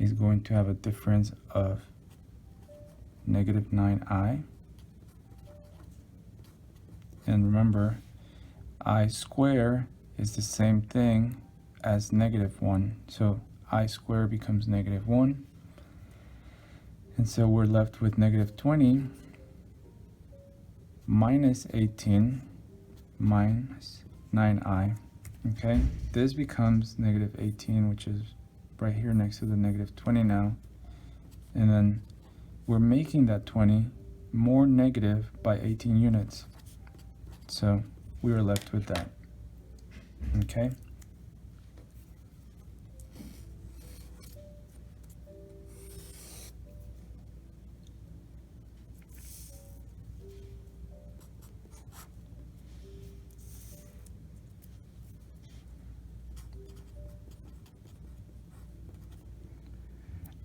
is going to have a difference of negative 9i. And remember, I square is the same thing as negative 1. So I square becomes negative 1. And so we're left with negative 20 minus 18 minus 9i. Okay, this becomes negative 18, which is right here next to the negative 20 now. And then we're making that 20 more negative by 18 units. So we were left with that. Okay.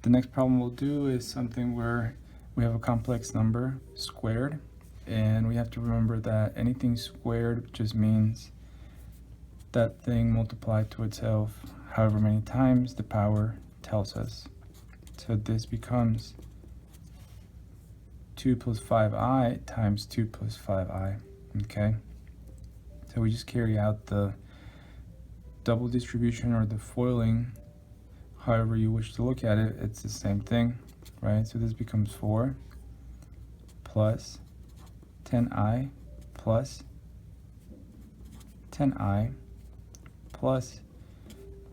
The next problem we'll do is something where we have a complex number squared, and we have to remember that anything squared just means that thing multiplied to itself however many times the power tells us. So this becomes 2 plus 5i times 2 plus 5i, okay? So we just carry out the double distribution or the foiling, however you wish to look at it, it's the same thing, right? So this becomes 4 plus 10i plus 10i plus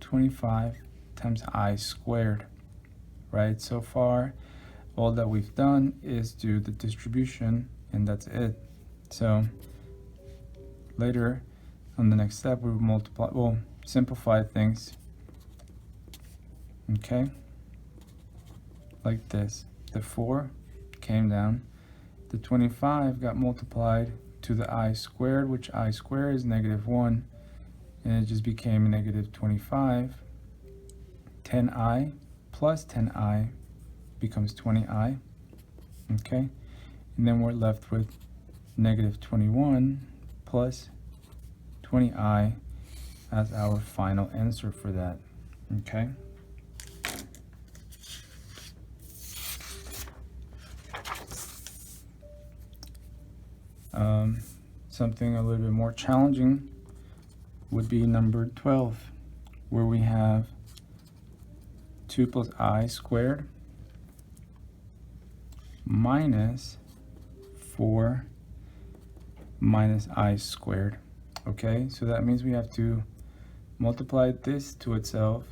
25 times I squared, right? So far, all that we've done is do the distribution, and that's it. So later, on the next step, we'll simplify things, okay? Like this. The 4 came down. The 25 got multiplied to the I squared, which I squared is negative 1. And it just became negative 25. 10i plus 10i becomes 20i, okay? And then we're left with negative 21 plus 20i as our final answer for that, okay? Something a little bit more challenging would be number 12, where we have 2 plus I squared minus 4 minus I squared. Okay, so that means we have to multiply this to itself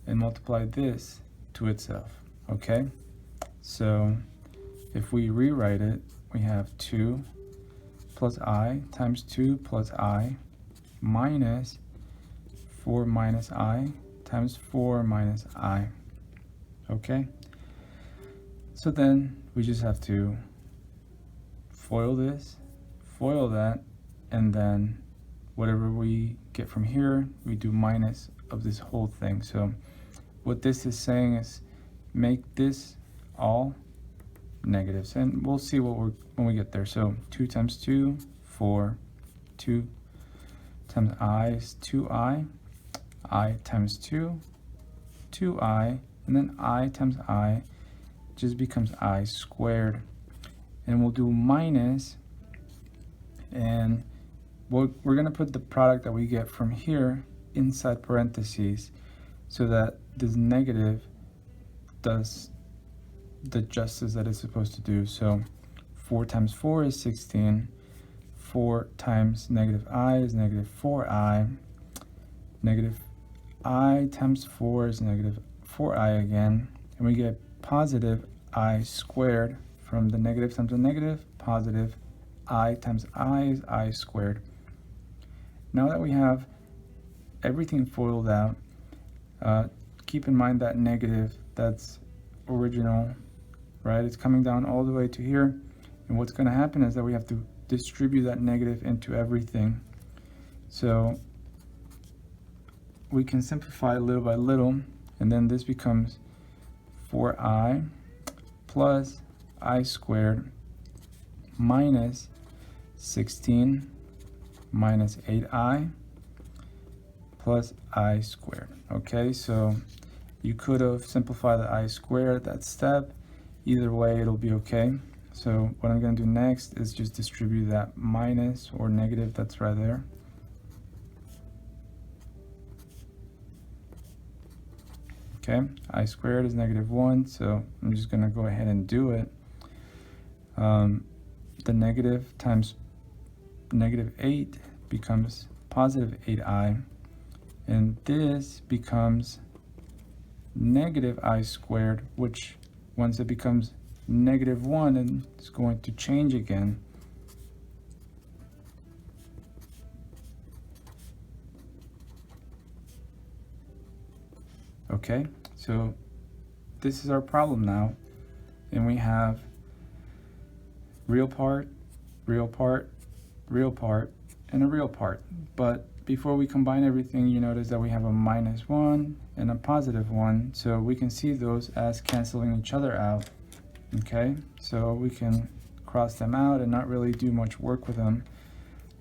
and multiply this to itself. Okay, so if we rewrite it, we have 2 plus I times 2 plus I minus 4 minus I times 4 minus I. Okay, so then we just have to FOIL this, FOIL that, and then whatever we get from here, we do minus of this whole thing. So what this is saying is make this all negatives, and we'll see what when we get there. So 2 times 2, 4, 2 times I is 2i, I times 2, 2i, and then I times I just becomes I squared. And we'll do minus, and we're going to put the product that we get from here inside parentheses so that this negative does the justice that it's supposed to do. So 4 times 4 is 16. 4 times negative I is negative 4i. Negative I times 4 is negative 4i again. And we get positive I squared. From the negative times the negative, positive I times I is I squared. Now that we have everything FOILed out, keep in mind that negative, that's original, right? It's coming down all the way to here. And what's going to happen is that we have to distribute that negative into everything. So we can simplify little by little, and then this becomes 4i plus I squared minus 16 minus 8i plus I squared. Okay, so You could have simplified the I squared at that step. Either way, it'll be okay. So what I'm going to do next is just distribute that minus or negative that's right there. Okay, I squared is -1, so I'm just going to go ahead and do it. The negative times -8 becomes positive 8i, and this becomes negative I squared, which once it becomes -1, and it's going to change again. Okay, so this is our problem now, and we have real part, real part, real part, and a real part. But before we combine everything, you notice that we have a -1 and a +1, so we can see those as canceling each other out. Okay, so we can cross them out and not really do much work with them.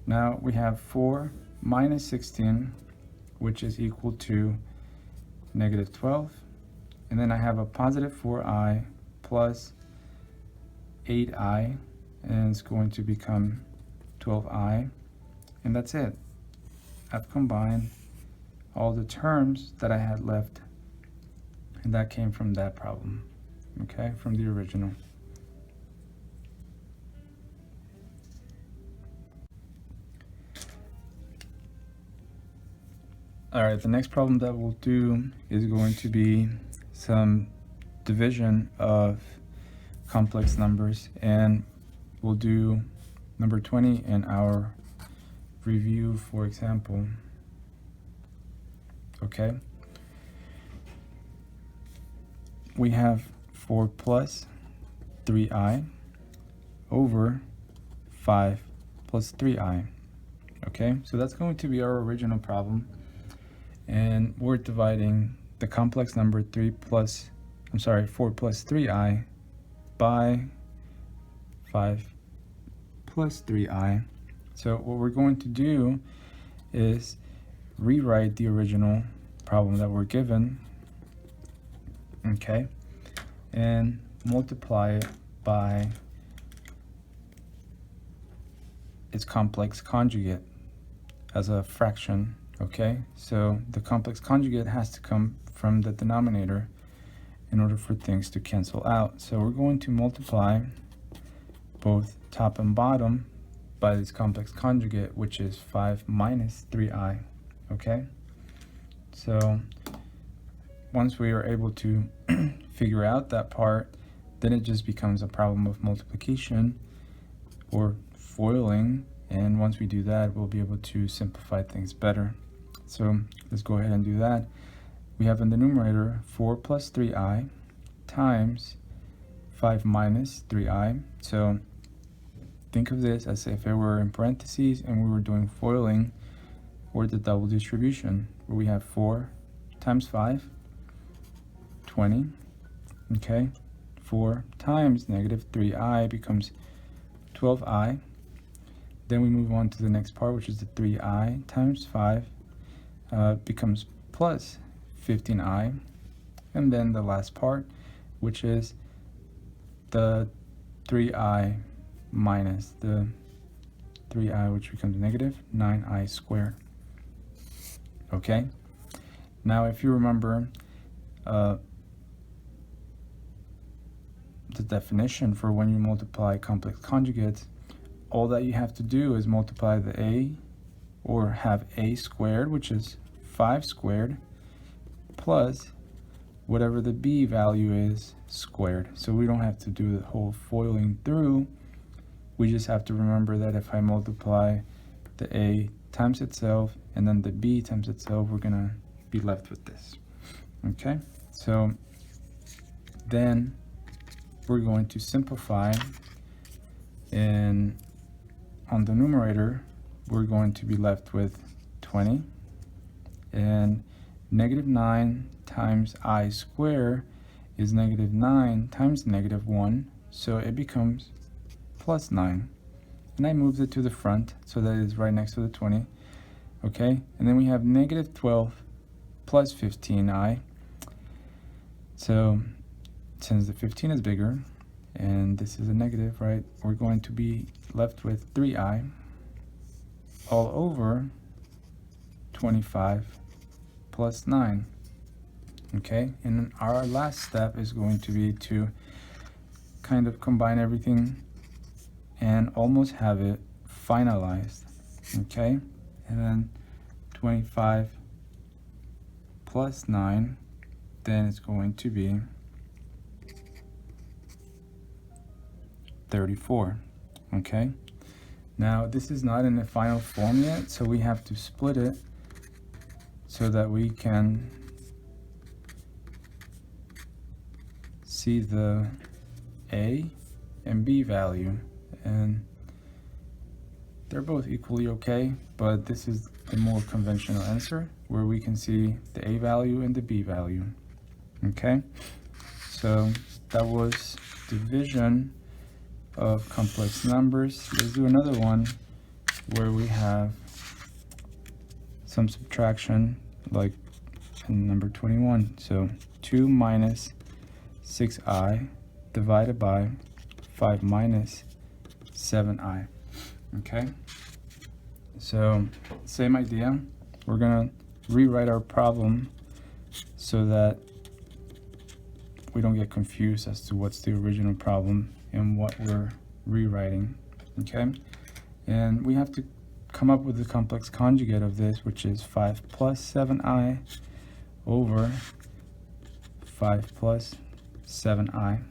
Now we have 4 minus 16, which is equal to -12, and then I have a positive 4i plus 8i, and it's going to become 12i, and that's it. I've combined all the terms that I had left, and that came from that problem, okay, from the original. All right, the next problem that we'll do is going to be some division of complex numbers, and we'll do number 20 in our review, for example. Okay, we have 4 plus 3i over 5 plus 3i. Okay, so that's going to be our original problem, and we're dividing the complex number 4 plus 3i by 5 plus 3i. So what we're going to do is rewrite the original problem that we're given, okay, and multiply it by its complex conjugate as a fraction. Okay, so the complex conjugate has to come from the denominator in order for things to cancel out. So we're going to multiply both top and bottom by this complex conjugate, which is 5 minus 3i. Okay, so once we are able to figure out that part, then it just becomes a problem of multiplication or foiling, and once we do that, we'll be able to simplify things better. So let's go ahead and do that. We have in the numerator 4 plus 3i times 5 minus 3i. So think of this as if it were in parentheses and we were doing foiling or the double distribution, where we have 4 times 5, 20. Okay, 4 times -3i becomes 12i. Then we move on to the next part, which is the 3i times 5 becomes plus 15i. And then the last part, which is the 3i minus the 3i, which becomes -9i squared. Okay, now if you remember the definition for when you multiply complex conjugates, all that you have to do is multiply the a, or have a squared, which is 5 squared, plus whatever the b value is squared. So we don't have to do the whole foiling through. We just have to remember that if I multiply the a times itself and then the b times itself, we're gonna be left with this. Okay, so then we're going to simplify, and on the numerator we're going to be left with 20, and -9 times I squared is -9 times -1, so it becomes plus 9, and I moved it to the front so that it is right next to the 20. Okay, and then we have -12 plus 15i, So since the 15 is bigger and this is a negative, right, we're going to be left with 3i all over 25 plus 9. Okay, and our last step is going to be to kind of combine everything and almost have it finalized. Okay, and then 25 plus 9, then it's going to be 34. Okay, now this is not in the final form yet, so we have to split it so that we can see the A and B value, and they're both equally okay, but this is the more conventional answer where we can see the A value and the B value. Okay, so that was division of complex numbers. Let's do another one where we have some subtraction, like in number 21. So 2 minus 6i divided by 5 minus 7i. Okay, so same idea. We're gonna rewrite our problem so that we don't get confused as to what's the original problem and what we're rewriting. Okay, and we have to come up with the complex conjugate of this, which is 5 plus 7i over 5 plus 7i.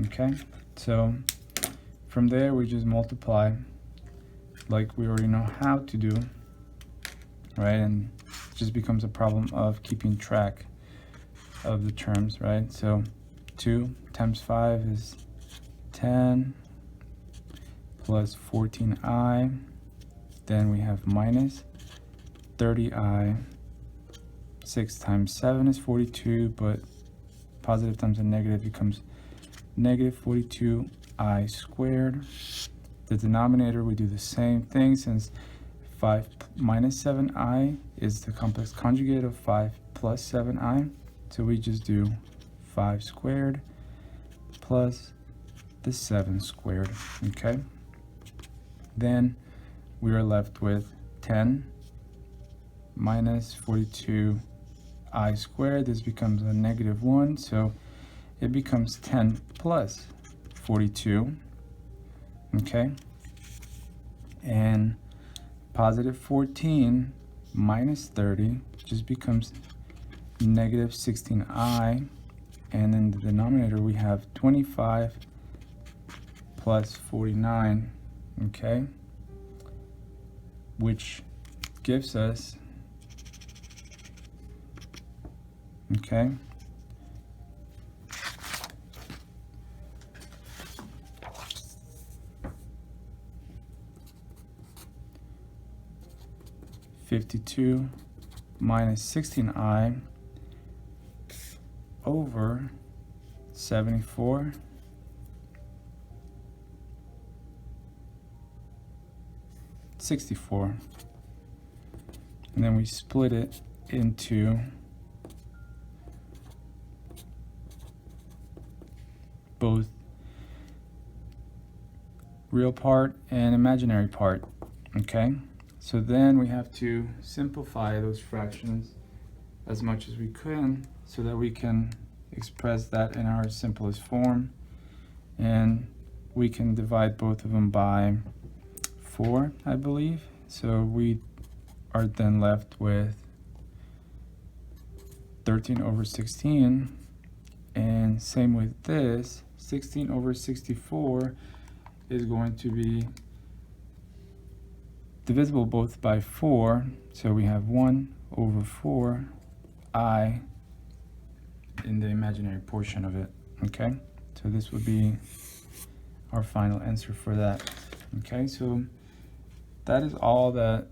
Okay, so from there we just multiply like we already know how to do, right? And it just becomes a problem of keeping track of the terms, right? So 2 times 5 is 10 plus 14i, then we have minus 30i. 6 times 7 is 42, but positive times a negative becomes negative 42i squared. The denominator, we do the same thing, since 5 minus 7i is the complex conjugate of 5 plus 7i. So we just do 5 squared plus the 7 squared. Okay, then we are left with 10 minus 42i squared. This becomes a negative 1, so it becomes 10 plus 42. Okay, and positive 14 minus 30 just becomes negative 16i, and in the denominator we have 25 plus 49, okay, which gives us, okay, (52 minus 16i over 74 64). And then we split it into both real part and imaginary part. Okay, so then we have to simplify those fractions as much as we can so that we can express that in our simplest form, and we can divide both of them by 4, I believe. So we are then left with 13 over 16, and same with this, 16 over 64 is going to be divisible both by 4, so we have 1 over 4i in the imaginary portion of it. Okay, so this would be our final answer for that. Okay, so that is all that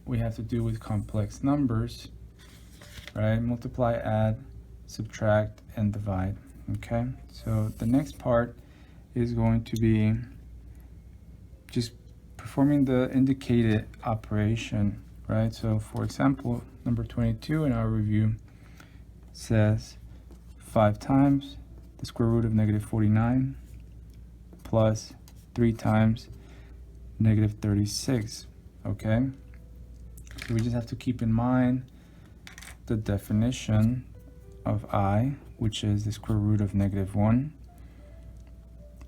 we have to do with complex numbers, right? Multiply, add, subtract, and divide. Okay, so the next part is going to be just performing the indicated operation, right? So for example, number 22 in our review says 5 times the square root of negative 49 plus 3 times negative 36, okay? So we just have to keep in mind the definition of I, which is the square root of negative 1.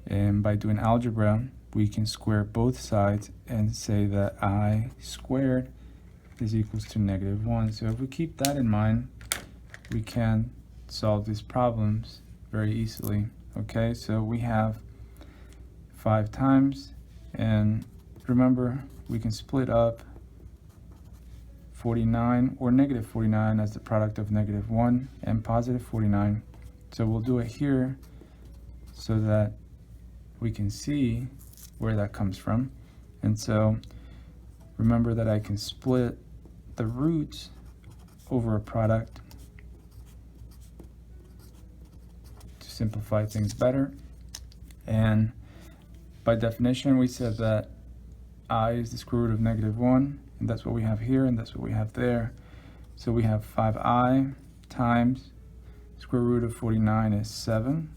And by doing algebra, we can square both sides and say that I squared is equals to negative 1. So if we keep that in mind, we can solve these problems very easily. Okay, so we have 5 times, and remember, we can split up 49 or negative 49 as the product of negative 1 and positive 49. So we'll do it here so that we can see where that comes from. And so remember that I can split the roots over a product to simplify things better. And by definition, we said that I is the square root of negative 1, and that's what we have here, and that's what we have there. So we have 5i times square root of 49 is 7,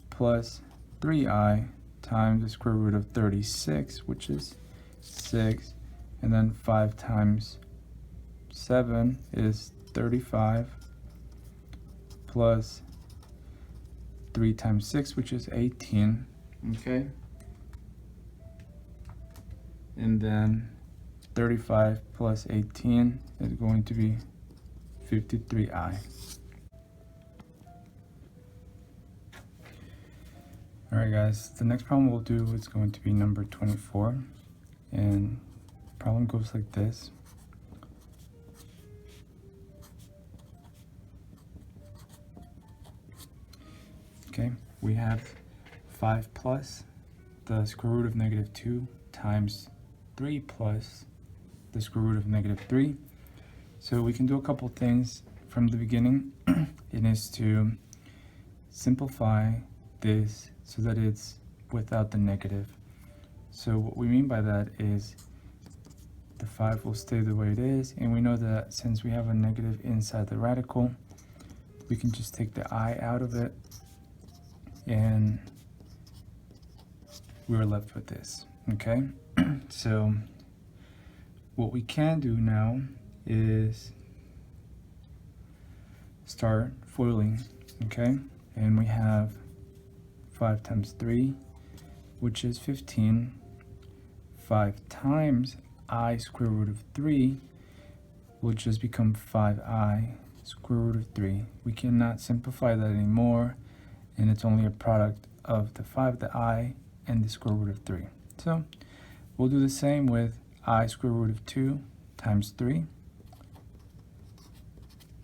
plus 3i times the square root of 36, which is 6, and then 5 times 7 is 35, plus 3 times 6, which is 18, okay? And then 35 plus 18 is going to be 53i. Alright guys, the next problem we'll do is going to be number 24, and the problem goes like this. Okay, we have 5 plus the square root of negative 2 times 3 plus the square root of negative 3. So we can do a couple things from the beginning. It is to simplify this so that it's without the negative. So what we mean by that is the 5 will stay the way it is, and we know that since we have a negative inside the radical, we can just take the I out of it, and we're left with this, okay? So what we can do now is start foiling, okay? And we have 5 times 3, which is 15. 5 times I square root of 3 will just become 5i square root of 3. We cannot simplify that anymore, and it's only a product of the 5, the I, and the square root of 3. So we'll do the same with I square root of 2 times 3,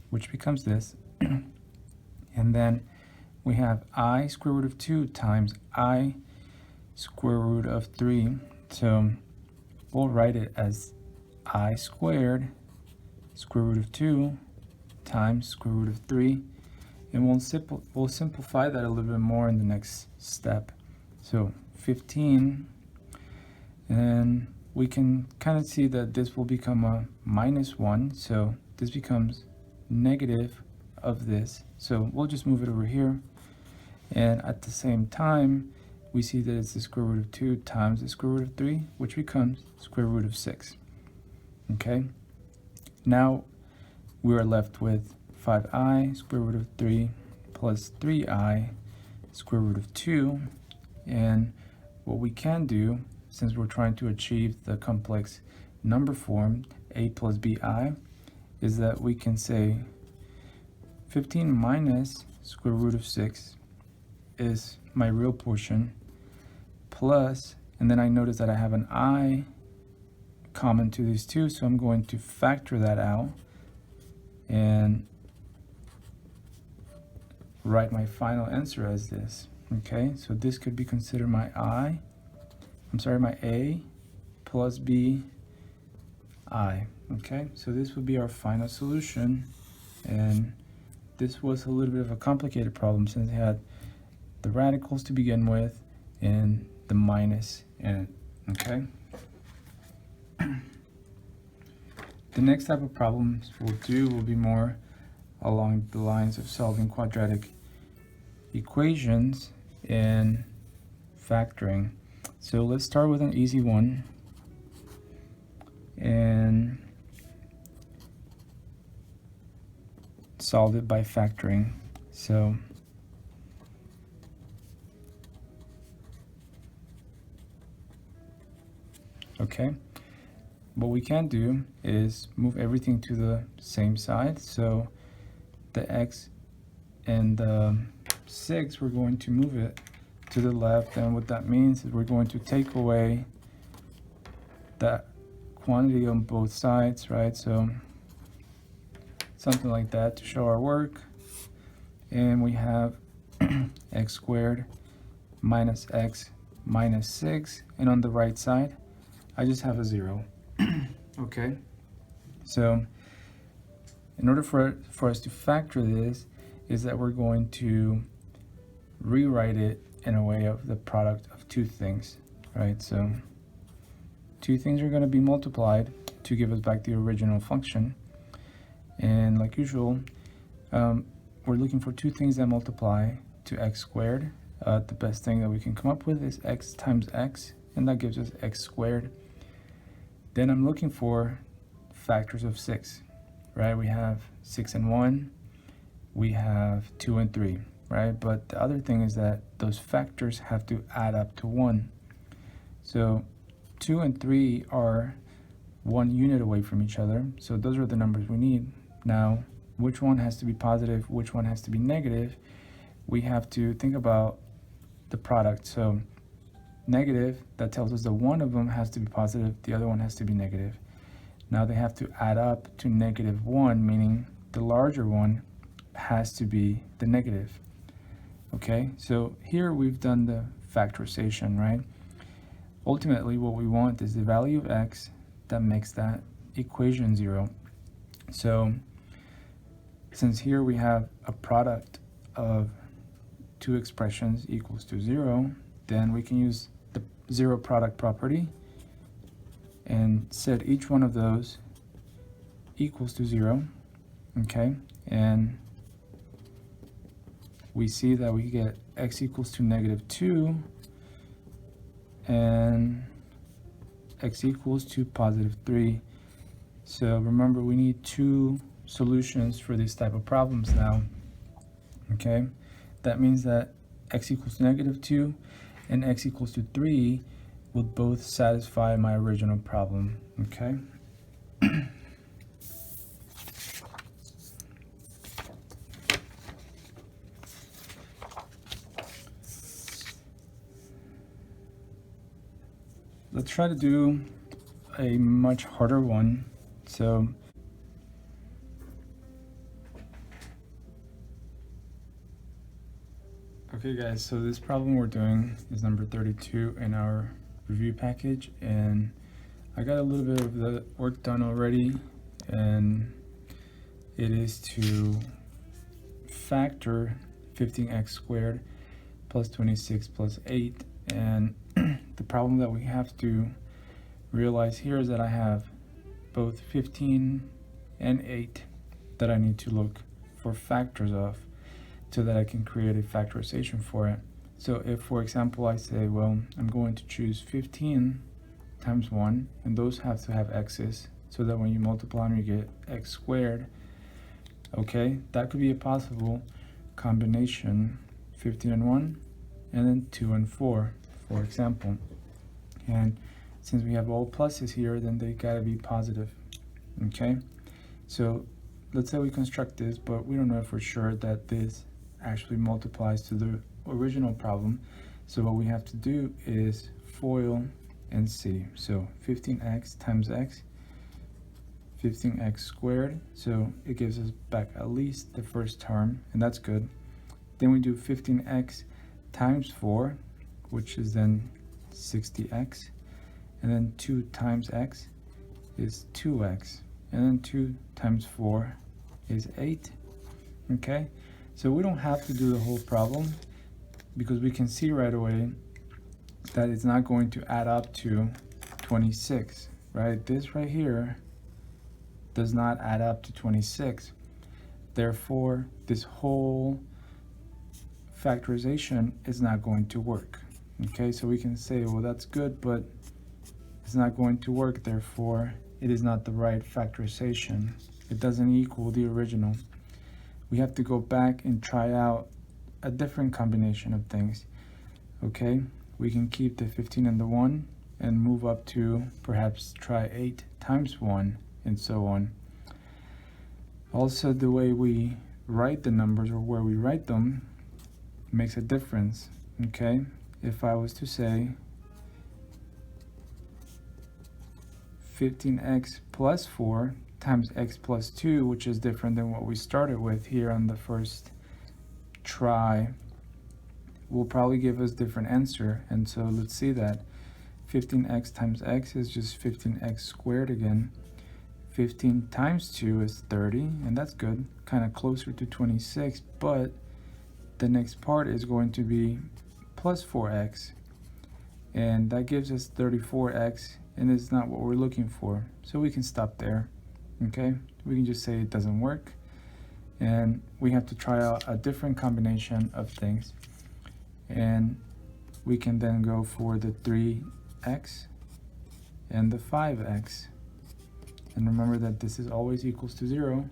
which becomes this. And then we have I square root of 2 times I square root of 3. So we'll write it as I squared square root of 2 times square root of 3. And we'll simplify that a little bit more in the next step. So 15, and we can kind of see that this will become a minus 1. So this becomes negative of this. So we'll just move it over here. And at the same time, we see that it's the square root of 2 times the square root of 3, which becomes square root of 6. Okay? Now we are left with 5i square root of 3 plus 3i square root of 2. And what we can do, since we're trying to achieve the complex number form, a plus bi, is that we can say 15 minus square root of 6 is my real portion, plus, and then I notice that I have an I common to these two, so I'm going to factor that out and write my final answer as this. Okay, so this could be considered my my A plus B I. Okay, so this would be our final solution, and this was a little bit of a complicated problem since it had the radicals to begin with and the minus in it. Okay. The next type of problems we'll do will be more along the lines of solving quadratic equations and factoring. So let's start with an easy one and solve it by factoring. So okay, what we can do is move everything to the same side. So the x and the 6, we're going to move it to the left, and what that means is we're going to take away that quantity on both sides, right? So something like that to show our work. And we have x squared minus x minus 6, and on the right side I just have a 0. Okay, so in order for us to factor this is that we're going to rewrite it in a way of the product of two things, right? So two things are going to be multiplied to give us back the original function, and like usual, we're looking for two things that multiply to x squared. The best thing that we can come up with is x times x, and that gives us x squared. Then I'm looking for factors of 6, right? We have 6 and 1, we have 2 and 3, right? But the other thing is that those factors have to add up to 1. So 2 and 3 are 1 unit away from each other, so those are the numbers we need. Now, which one has to be positive, which one has to be negative? We have to think about the product. So negative, that tells us that one of them has to be positive, the other one has to be negative. Now they have to add up to -1, meaning the larger one has to be the negative. Okay, so here we've done the factorization, right? Ultimately, what we want is the value of x that makes that equation 0. So since here we have a product of two expressions equals to 0, then we can use the 0 product property and set each one of those equals to 0. Okay, and we see that we get x equals to -2 and x equals to +3. So remember, we need two solutions for this type of problems now. Okay, that means that x equals to -2 and x equals to 3 will both satisfy my original problem. Okay. Let's try to do a much harder one. So okay guys, so this problem we're doing is number 32 in our review package, and I got a little bit of the work done already, and it is to factor 15x squared plus 26 plus 8. And the problem that we have to realize here is that I have both 15 and 8 that I need to look for factors of so that I can create a factorization for it. So if, for example, I say, well, I'm going to choose 15 times 1, and those have to have x's, so that when you multiply them, you get x squared. Okay, that could be a possible combination, 15 and 1, and then 2 and 4, for example. And since we have all pluses here, then they gotta be positive. Okay, so let's say we construct this, but we don't know for sure that this actually multiplies to the original problem. So what we have to do is FOIL and see. So 15x times x, 15x squared, so it gives us back at least the first term, and that's good. Then we do 15x times 4, which is then 60x, and then 2 times x is 2x, and then 2 times 4 is 8. Okay, so we don't have to do the whole problem, because we can see right away that it's not going to add up to 26, right? This right here does not add up to 26. Therefore, this whole factorization is not going to work. Okay, so we can say, well, that's good, but it's not going to work. Therefore, it is not the right factorization. It doesn't equal the original. We have to go back and try out a different combination of things. Okay, we can keep the 15 and the 1 and move up to perhaps try 8 times 1 and so on. Also, the way we write the numbers or where we write them makes a difference. Okay, if I was to say 15x plus 4 times x plus 2, which is different than what we started with here on the first try, will probably give us different answer. And so let's see that 15x times x is just 15x squared again. 15 times 2 is 30, and that's good, kind of closer to 26, but the next part is going to be plus 4x, and that gives us 34x, and it's not what we're looking for. So we can stop there. Okay, we can just say it doesn't work, and we have to try out a different combination of things, and we can then go for the 3x and the 5x. And remember that this is always equals to 0.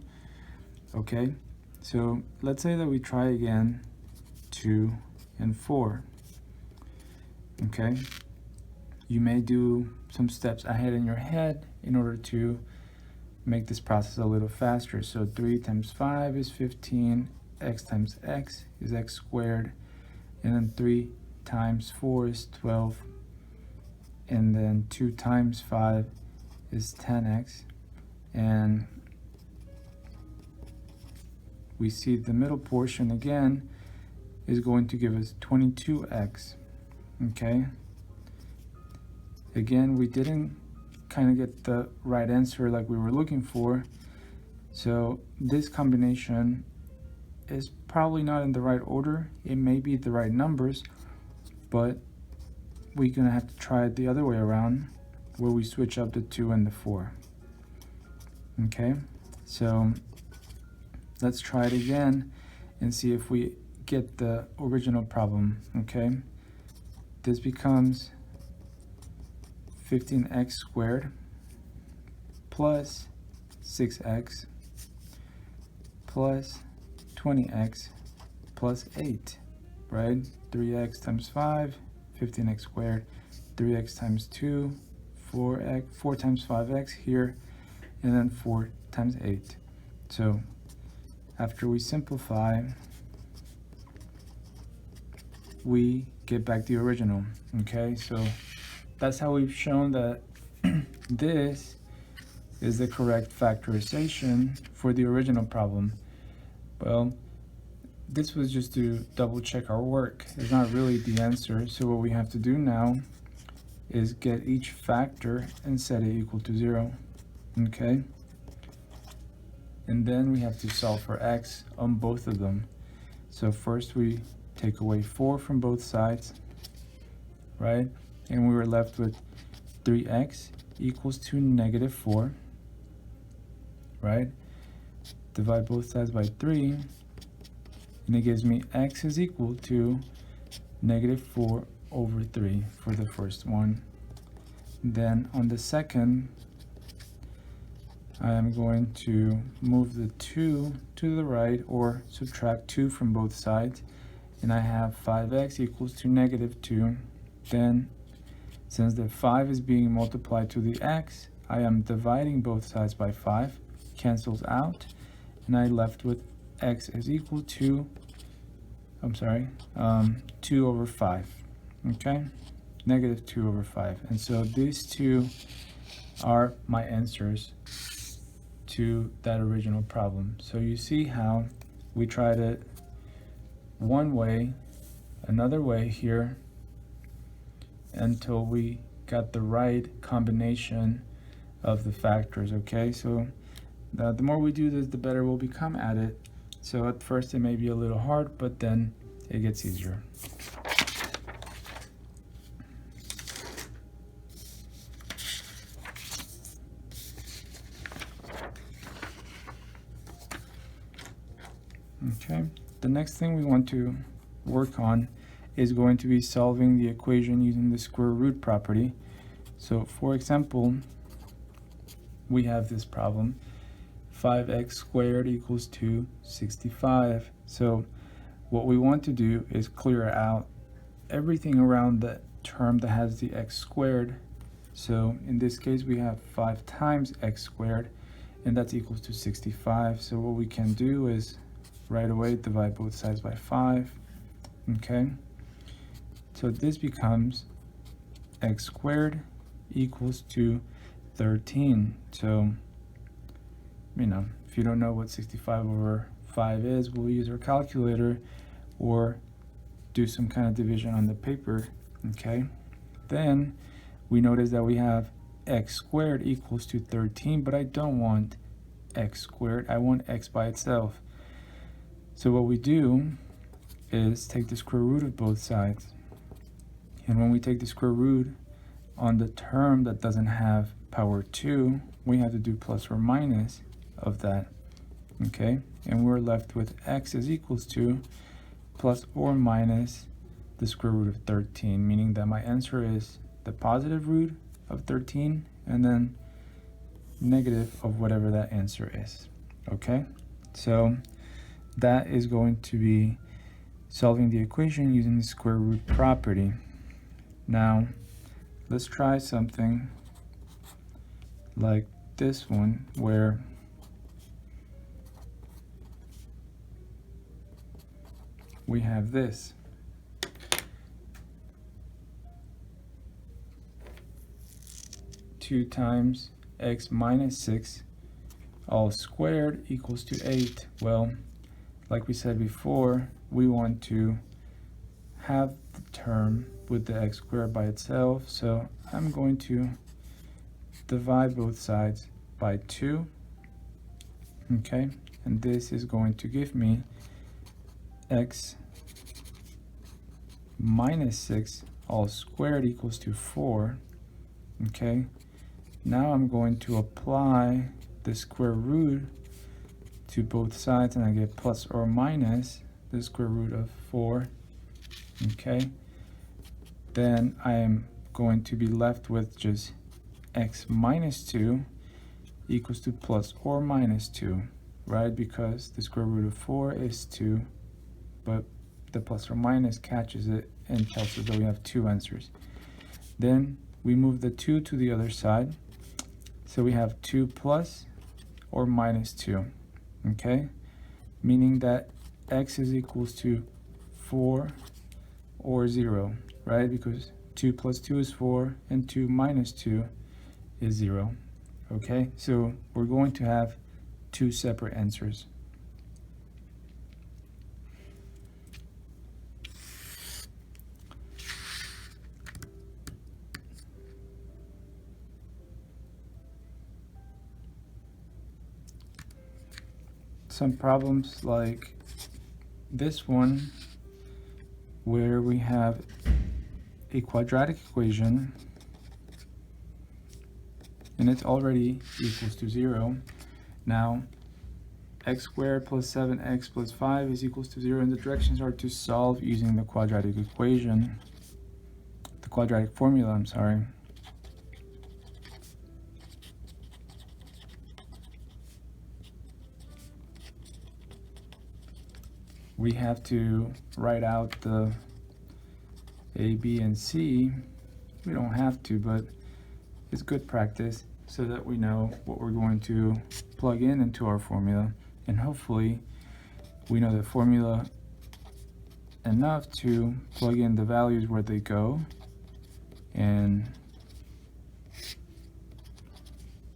Okay, so let's say that we try again 2 and 4. Okay, you may do some steps ahead in your head in order to make this process a little faster. So 3 times 5 is 15, x times x is x squared, and then 3 times 4 is 12, and then 2 times 5 is 10x, and we see the middle portion again is going to give us 22x. Okay, again, we didn't kind of get the right answer like we were looking for, so this combination is probably not in the right order. It may be the right numbers, but we're gonna have to try it the other way around, where we switch up the 2 and the 4. Okay, so let's try it again and see if we get the original problem. Okay, this becomes 15x squared plus 6x plus 20x plus 8, right? 3x times 5, 15x squared, 3x times 2, 4x, 4 times 5x here, and then 4 times 8. So after we simplify, we get back the original. Okay, so that's how we've shown that this is the correct factorization for the original problem. Well, this was just to double check our work. It's not really the answer. So what we have to do now is get each factor and set it equal to 0. Okay, and then we have to solve for x on both of them. So first we take away 4 from both sides, right? And we were left with 3x equals to -4, right? Divide both sides by 3, and it gives me x is equal to -4 over 3 for the first one. Then on the second, I am going to move the 2 to the right, or subtract 2 from both sides, and I have 5x equals to -2. Then, since the 5 is being multiplied to the x, I am dividing both sides by 5, cancels out, and I left with x is equal to, 2 over 5, okay? -2 over 5. And so these two are my answers to that original problem. So you see how we tried it one way, another way here, until we got the right combination of the factors. Okay, so the more we do this, the better we'll become at it. So at first it may be a little hard, but then it gets easier. Okay, the next thing we want to work on is going to be solving the equation using the square root property. So for example, we have this problem, 5x squared equals to 65. So what we want to do is clear out everything around the term that has the x squared. So in this case we have 5 times x squared, and that's equals to 65. So what we can do is right away divide both sides by 5. Okay, so this becomes x squared equals to 13. So, you know, if you don't know what 65 over 5 is, we'll use our calculator or do some kind of division on the paper. Okay, then we notice that we have x squared equals to 13, but I don't want x squared, I want x by itself. So what we do is take the square root of both sides, and when we take the square root on the term that doesn't have power 2, we have to do plus or minus of that. Okay, and we're left with x is equals to plus or minus the square root of 13, meaning that my answer is the positive root of 13 and then negative of whatever that answer is. Okay, so that is going to be solving the equation using the square root property. Now let's try something like this one, where we have this. Two times x minus 6 all squared equals to 8. Well, like we said before, we want to have the term with the x squared by itself, so I'm going to divide both sides by 2. Okay, and this is going to give me x minus 6 all squared equals to 4. Okay, now I'm going to apply the square root to both sides, and I get plus or minus the square root of 4. Okay, then I am going to be left with just x minus 2 equals to plus or minus 2, right? Because the square root of 4 is 2, but the plus or minus catches it and tells us that we have 2 answers. Then we move the 2 to the other side, so we have 2 plus or minus 2. Okay, meaning that x is equals to 4 or 0, right? Because 2 plus 2 is 4 and 2 minus 2 is 0. Okay, so we're going to have 2 separate answers. Some problems like this one, where we have a quadratic equation and it's already equals to 0. Now x squared plus 7x plus 5 is equals to 0, and the directions are to solve using the quadratic equation, the quadratic formula, I'm sorry. We have to write out the A, B, and C. We don't have to, but it's good practice so that we know what we're going to plug in into our formula, and hopefully we know the formula enough to plug in the values where they go, and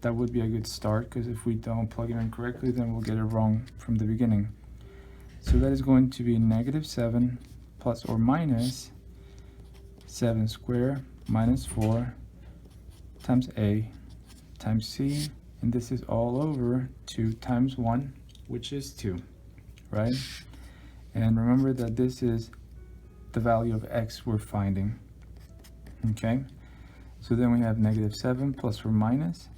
that would be a good start, because if we don't plug it in correctly, then we'll get it wrong from the beginning. So that is going to be negative 7 plus or minus 7 squared minus 4 times A times C, and this is all over 2 times 1, which is 2, right? And remember that this is the value of x we're finding. Okay, so then we have negative 7 plus or minus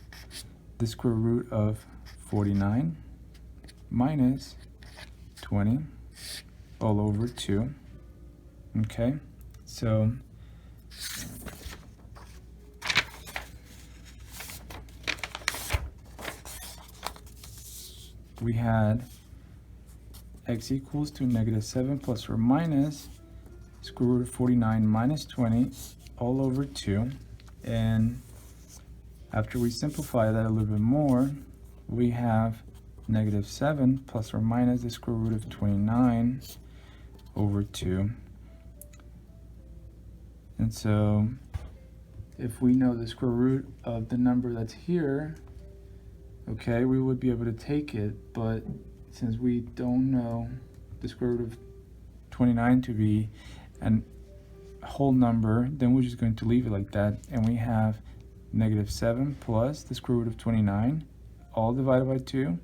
the square root of 49 minus 20 all over 2. Okay, so we had x equals to -7 plus or minus square root of 49 minus 20 all over 2. And after we simplify that a little bit more, we have -7 plus or minus the square root of 29 over 2. And so if we know the square root of the number that's here, okay, we would be able to take it, but since we don't know the square root of 29 to be a whole number, then we're just going to leave it like that, and we have -7 plus the square root of 29 all divided by 2,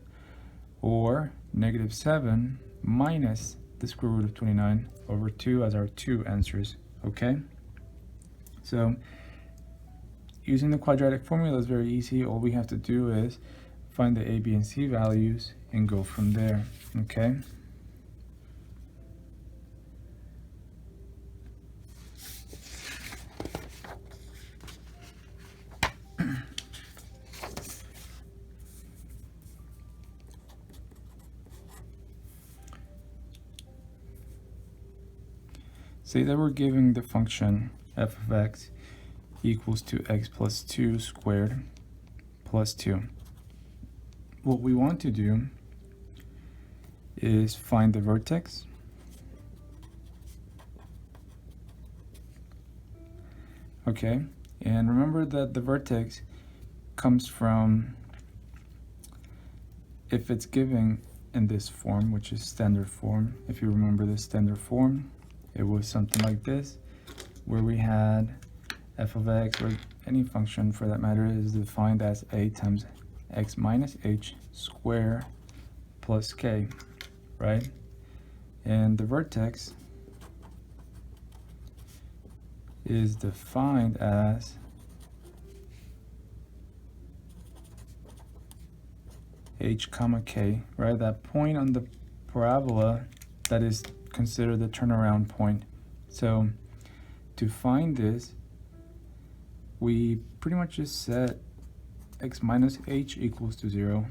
or -7 minus the square root of 29 over 2 as our two answers. Okay, so using the quadratic formula is very easy. All we have to do is find the a, b, and c values and go from there. Okay, say that we're giving the function f of x equals to x plus 2 squared plus 2. What we want to do is find the vertex, okay, and remember that the vertex comes from, if it's given in this form, which is standard form. If you remember the standard form, it was something like this, where we had f of x, or any function for that matter, is defined as a times x minus h squared plus k, right? And the vertex is defined as h comma k, right? That point on the parabola that is considered the turnaround point. So to find this, we pretty much just set x minus h equals to 0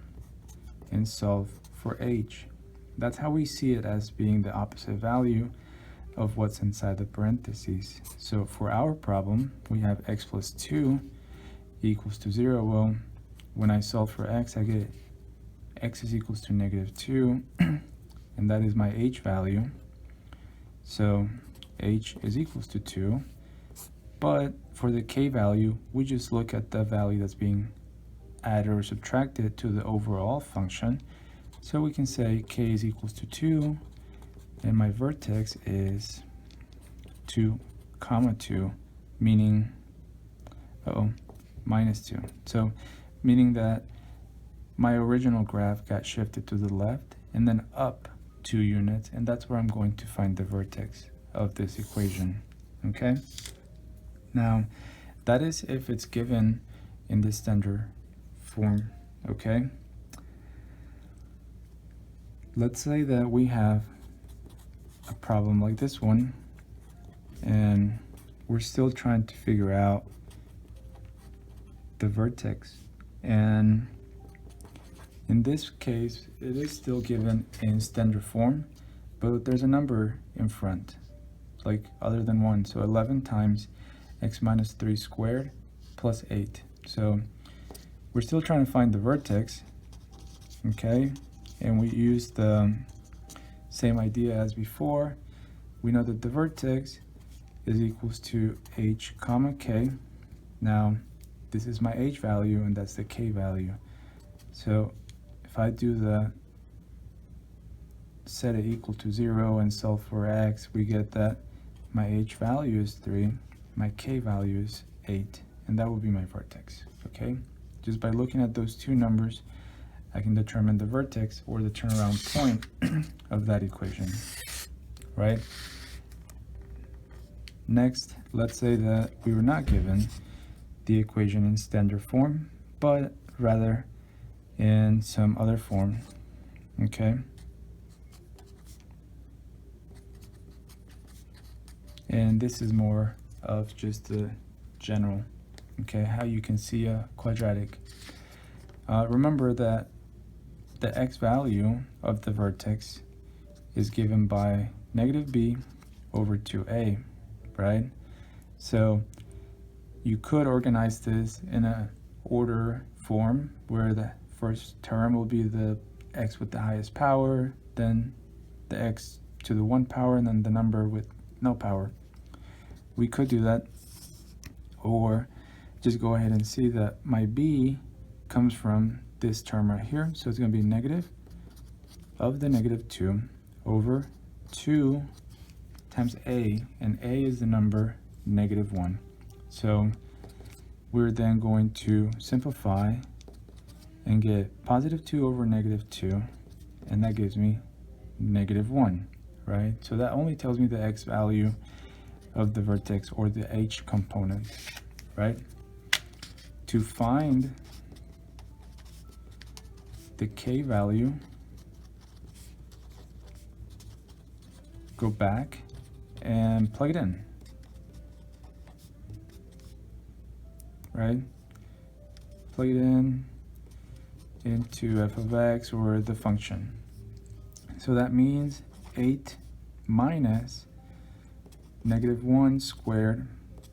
and solve for h. That's how we see it, as being the opposite value of what's inside the parentheses. So for our problem, we have x plus 2 equals to 0. Well, when I solve for x, I get x is equals to -2, and that is my h value. So h is equals to 2. But for the k value, we just look at the value that's being added or subtracted to the overall function. So we can say k is equals to 2, and my vertex is 2, comma 2, meaning, -2. So meaning that my original graph got shifted to the left and then up 2 units, and that's where I'm going to find the vertex of this equation. Okay? Now, that is if it's given in the standard form. Okay? Let's say that we have a problem like this one, and we're still trying to figure out the vertex. And in this case, it is still given in standard form, but there's a number in front, like other than 1. So 11 times x minus 3 squared plus 8. So we're still trying to find the vertex, okay? And we use the same idea as before. We know that the vertex is equals to h comma k. Now, this is my h value, and that's the k value. So if I do the set it equal to 0 and solve for x, we get that my h value is 3, my k value is 8, and that will be my vertex. Okay, just by looking at those two numbers, I can determine the vertex, or the turnaround point of that equation, right? Next, let's say that we were not given the equation in standard form, but rather in some other form. Okay, And this is more of just the general, okay, how you can see a quadratic. Remember that the x value of the vertex is given by negative b over 2a, right? So you could organize this in a order form where the first term will be the x with the highest power, then the x to the 1 power, and then the number with no power. We could do that, or just go ahead and see that my b comes from this term right here, so it's going to be negative of the negative 2 over 2 times a, and a is the number negative 1. So we're then going to simplify and get positive 2 over negative 2, and that gives me negative 1, right? So that only tells me the x value of the vertex, or the h component, right? To find the k value, go back and plug it in, right? Plug it in into f of x, or the function. So that means 8 minus negative 1 squared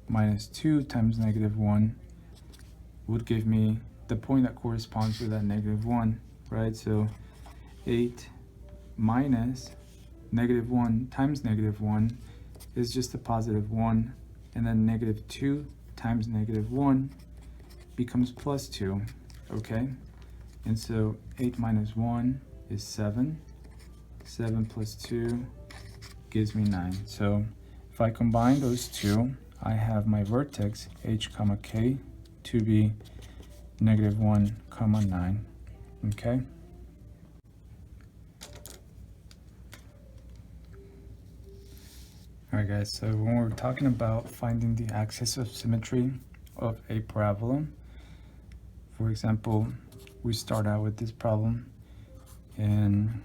minus 2 times negative 1 would give me the point that corresponds to that negative 1, right? So 8 minus negative 1 times negative 1 is just a positive 1, and then negative 2 times negative 1 becomes plus 2, okay? And so 8 minus 1 is 7. 7 plus 2 gives me 9. So if I combine those two, I have my vertex h comma k to be negative 1 comma 9, okay? All right, guys, so when we're talking about finding the axis of symmetry of a parabola, for example, we start out with this problem, and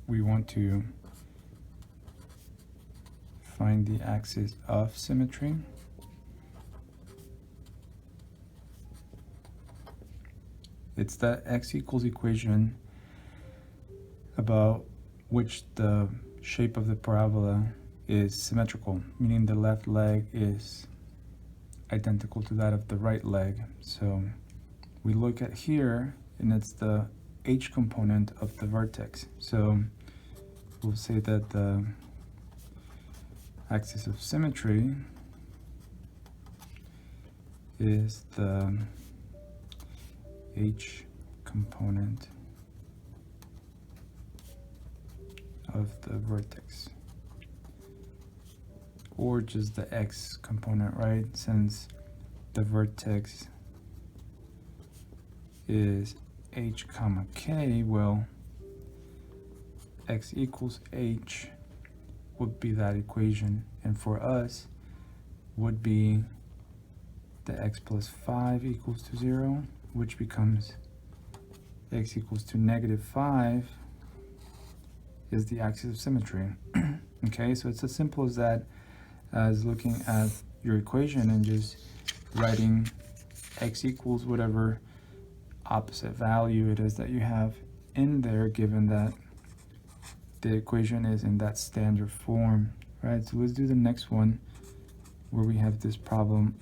we want to find the axis of symmetry. It's that x equals equation about which the shape of the parabola is symmetrical, meaning the left leg is identical to that of the right leg. So we look at here, and it's the h component of the vertex. So we'll say that the axis of symmetry is the h component of the vertex, or just the x component, right? Since the vertex is h comma k, well, x equals h would be that equation, and for us would be the x plus 5 equals to 0, which becomes x equals to negative 5 is the axis of symmetry. Okay, so it's as simple as that, as looking at your equation and just writing x equals whatever opposite value it is that you have in there, given that the equation is in that standard form, right? So let's do the next one, where we have this problem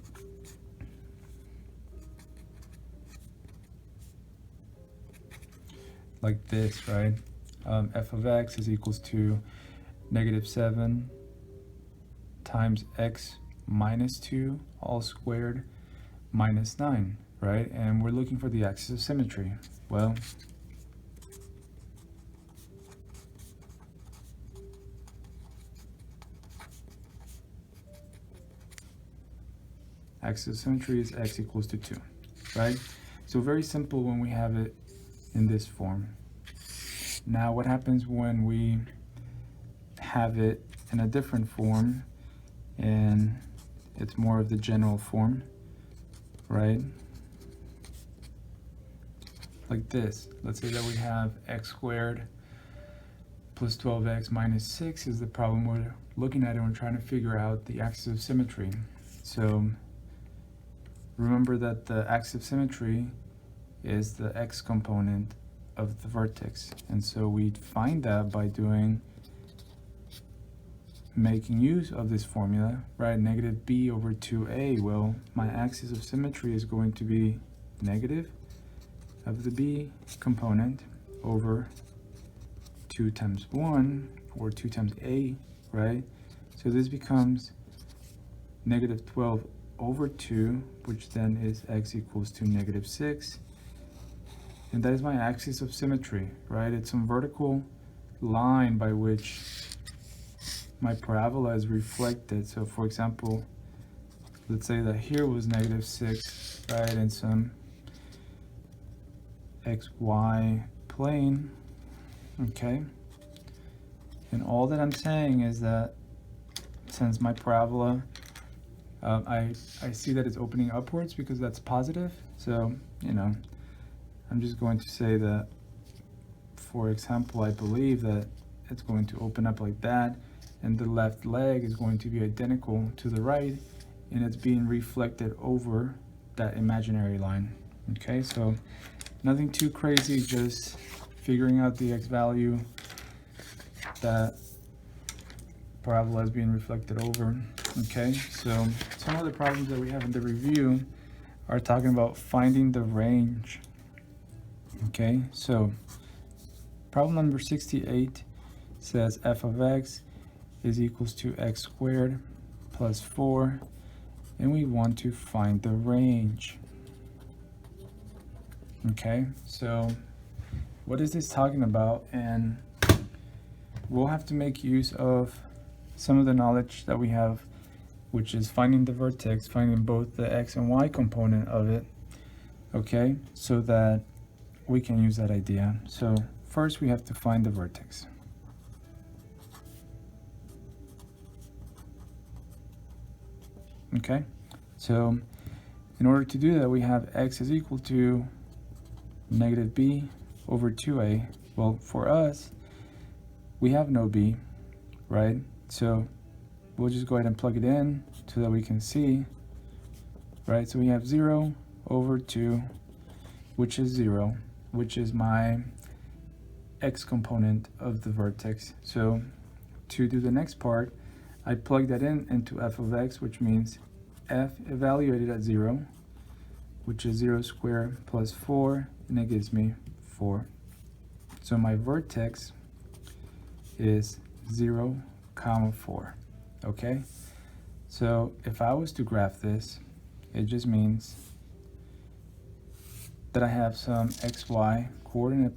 like this, right? F of x is equals to negative 7 times x minus 2 all squared minus 9, right? And we're looking for the axis of symmetry. Well, axis of symmetry is x equals to 2, right? So very simple when we have it in this form. Now what happens when we have it in a different form, and it's more of the general form, right? like this. Let's say that we have x squared plus 12x minus 6 is the problem we're looking at, and we're trying to figure out the axis of symmetry. So remember that the axis of symmetry is the x component of the vertex, and so we'd find that by making use of this formula, right? Negative b over 2a. Well, my axis of symmetry is going to be negative of the b component over 2 times 1, or 2 times a, right? So this becomes negative 12 over 2, which then is x equals to negative 6. And that is my axis of symmetry, right? It's some vertical line by which my parabola is reflected. So for example, let's say that here was negative 6, right, in some xy plane, okay? And all that I'm saying is that since my parabola, I see that it's opening upwards because that's positive. So, you know, I'm just going to say that, for example, I believe that it's going to open up like that, and the left leg is going to be identical to the right, and it's being reflected over that imaginary line. Okay, so nothing too crazy, just figuring out the x value that parabola is being reflected over. Okay, so some of the problems that we have in the review are talking about finding the range. Okay, so problem number 68 says f of x is equals to x squared plus 4, and we want to find the range. Okay, so what is this talking about? And we'll have to make use of some of the knowledge that we have, which is finding the vertex, finding both the x and y component of it, okay, so that we can use that idea. So first we have to find the vertex. Okay, so in order to do that, we have x is equal to negative b over 2a. Well, for us, we have no b, right? So we'll just go ahead and plug it in so that we can see, right? So we have 0 over 2, which is 0, which is my x component of the vertex. So to do the next part, I plug that in into f of x, which means f evaluated at 0, which is 0 squared plus 4, and it gives me 4. So my vertex is 0, 4. Okay? So if I was to graph this, it just means that I have some xy coordinate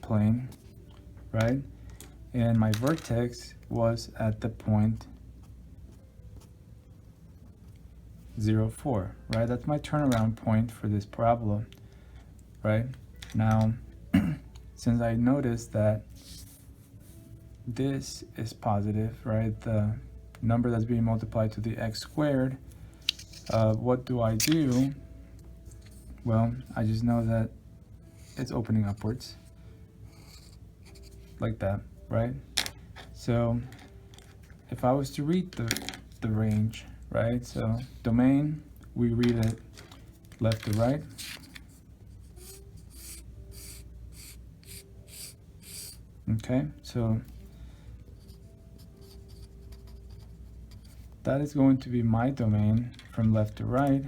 plane, right? And my vertex was at the point 0, 4, right? That's my turnaround point for this parabola, right? Now, since I noticed that this is positive, right? The number that's being multiplied to the x squared, what do I do? Well, I just know that it's opening upwards, like that, right? So if I was to read the range, right? So domain, we read it left to right. Okay, so that is going to be my domain from left to right.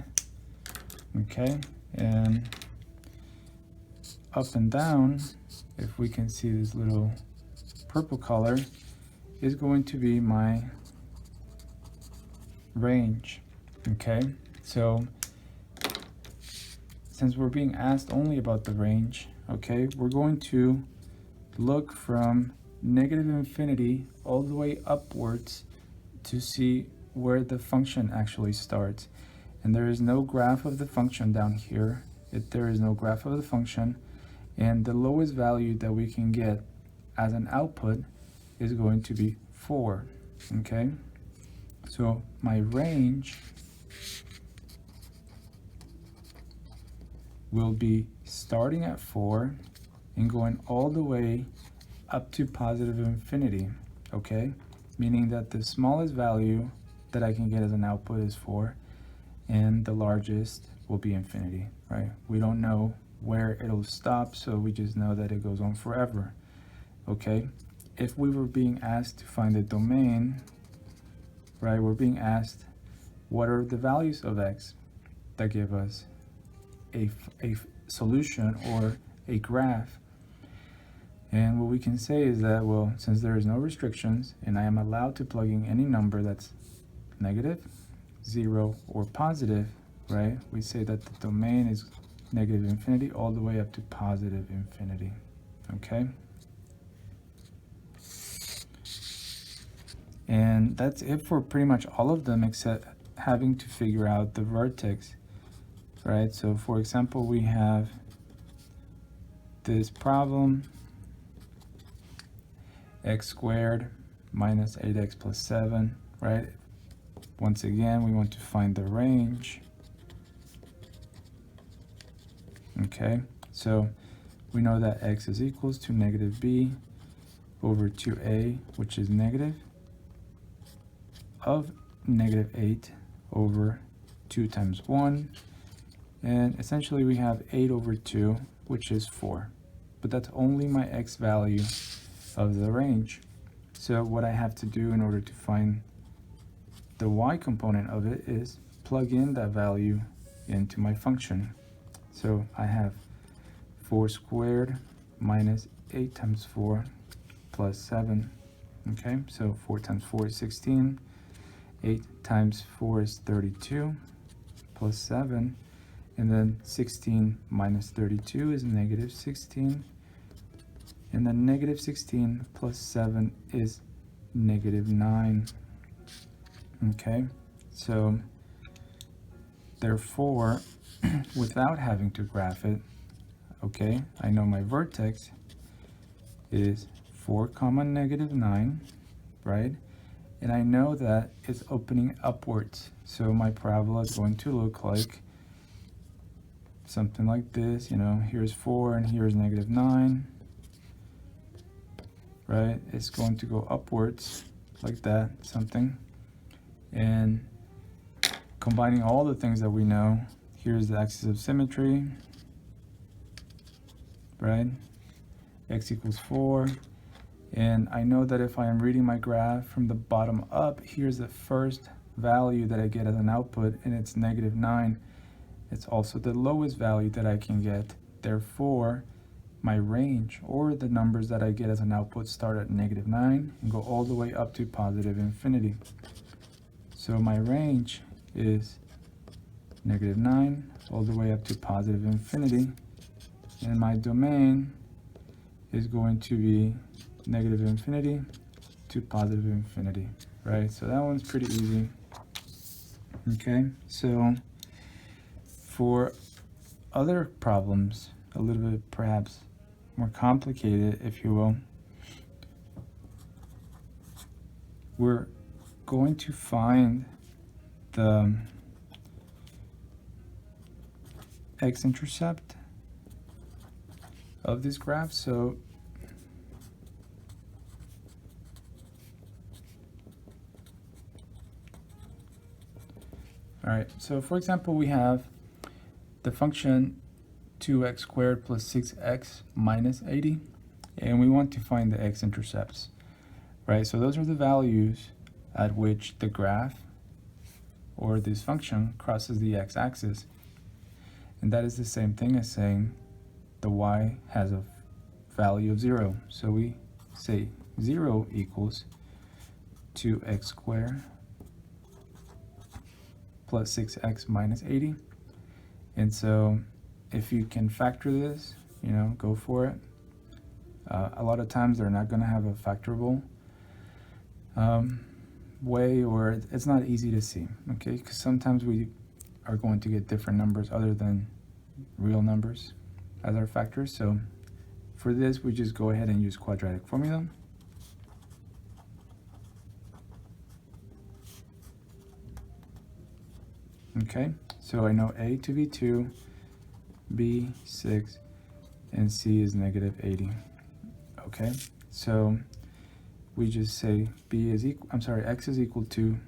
Okay, and up and down, if we can see this little purple color, is going to be my range. Okay, so since we're being asked only about the range, okay, we're going to look from negative infinity all the way upwards to see where the function actually starts. And there is no graph of the function down here. There is no graph of the function, and the lowest value that we can get as an output is going to be 4. Okay, so my range will be starting at 4 and going all the way up to positive infinity, okay? Meaning that the smallest value that I can get as an output is 4, and the largest will be infinity, right? We don't know where it'll stop, so we just know that it goes on forever, okay? If we were being asked to find the domain, right, we're being asked what are the values of x that give us a solution or a graph. And what we can say is that, well, since there is no restrictions and I am allowed to plug in any number that's negative, 0, or positive, right, we say that the domain is negative infinity all the way up to positive infinity, okay? And that's it for pretty much all of them except having to figure out the vertex, right? So for example, we have this problem, x squared minus 8x plus 7, right? Once again, we want to find the range. Okay, so we know that x is equals to negative b over 2a, which is negative, of negative 8 over 2 times 1. And essentially we have 8 over 2, which is 4. But that's only my x value of the range. So what I have to do in order to find the y component of it is plug in that value into my function. So I have 4 squared minus 8 times 4 plus 7. Okay, so 4 times 4 is 16. 8 times 4 is 32 plus 7. And then 16 minus 32 is negative 16. And then negative 16 plus 7 is negative 9. Okay, so therefore, without having to graph it, okay, I know my vertex is 4 comma negative 9, right? And I know that it's opening upwards. So my parabola is going to look like something like this, you know, here's 4 and here's negative 9. Right, it's going to go upwards like that, something. And combining all the things that we know, here's the axis of symmetry, right? X equals 4. And I know that if I am reading my graph from the bottom up, here's the first value that I get as an output, and it's negative 9. It's also the lowest value that I can get. Therefore, my range, or the numbers that I get as an output, start at negative 9 and go all the way up to positive infinity. So my range is negative 9 all the way up to positive infinity, and my domain is going to be negative infinity to positive infinity, right? So that one's pretty easy. Okay, so for other problems, a little bit perhaps more complicated, if you will, we're going to find the x-intercept of this graph. So all right, so for example, we have the function 2x squared plus 6x minus 80, and we want to find the x-intercepts, right? So those are the values at which the graph or this function crosses the x-axis, and that is the same thing as saying the y has a value of 0. So we say 0 equals 2x squared plus 6x minus 80. And so if you can factor this, you know, go for it. A lot of times they're not going to have a factorable way, or it's not easy to see, okay? Because sometimes we are going to get different numbers other than real numbers as our factors. So for this, we just go ahead and use quadratic formula. Okay, so I know a to be 2, B 6, and C is negative 80. Okay, so we just say x is equal to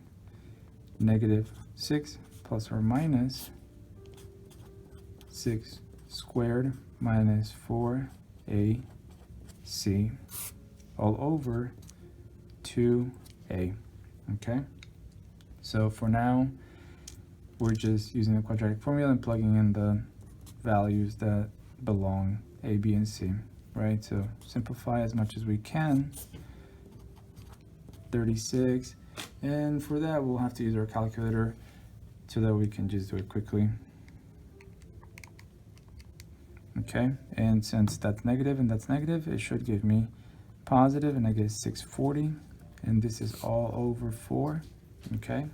negative 6 plus or minus 6 squared minus 4ac all over 2a. Okay, so for now we're just using the quadratic formula and plugging in the values that belong a, b, and c, right? So simplify as much as we can. 36, and for that we'll have to use our calculator so that we can just do it quickly. Okay, and since that's negative and that's negative, it should give me positive, and I get 640, and this is all over 4. Okay,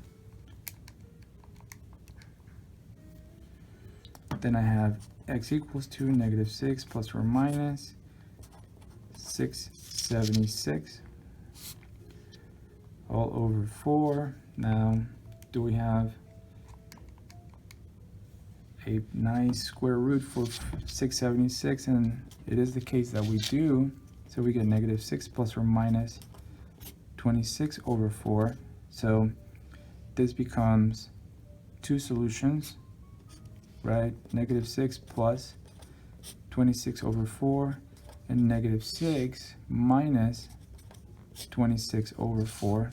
then I have x equals to negative 6 plus or minus 676 all over 4. Now, do we have a nice square root for 676? And it is the case that we do. So we get negative 6 plus or minus 26 over 4. So this becomes two solutions, right? Negative 6 plus 26 over 4, and negative 6 minus 26 over 4.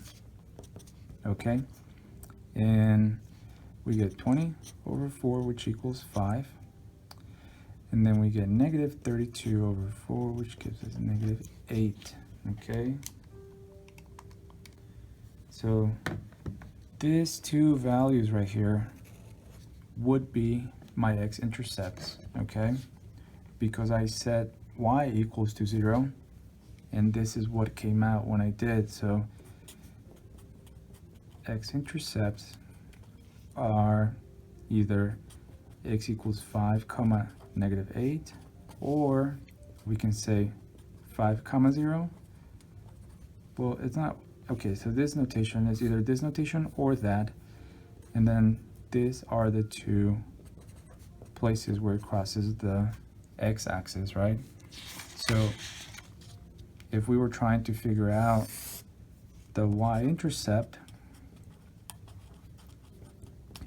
Okay, and we get 20 over 4, which equals 5, and then we get negative 32 over 4, which gives us negative 8. Okay, so these two values right here would be my x-intercepts. Okay, because I set y equals to 0, and this is what came out when I did. So x-intercepts are either x equals 5 comma negative 8, or we can say 5 comma 0. Well, it's not okay, so this notation is either this notation or that, and then these are the two places where it crosses the x-axis, right? So if we were trying to figure out the y-intercept,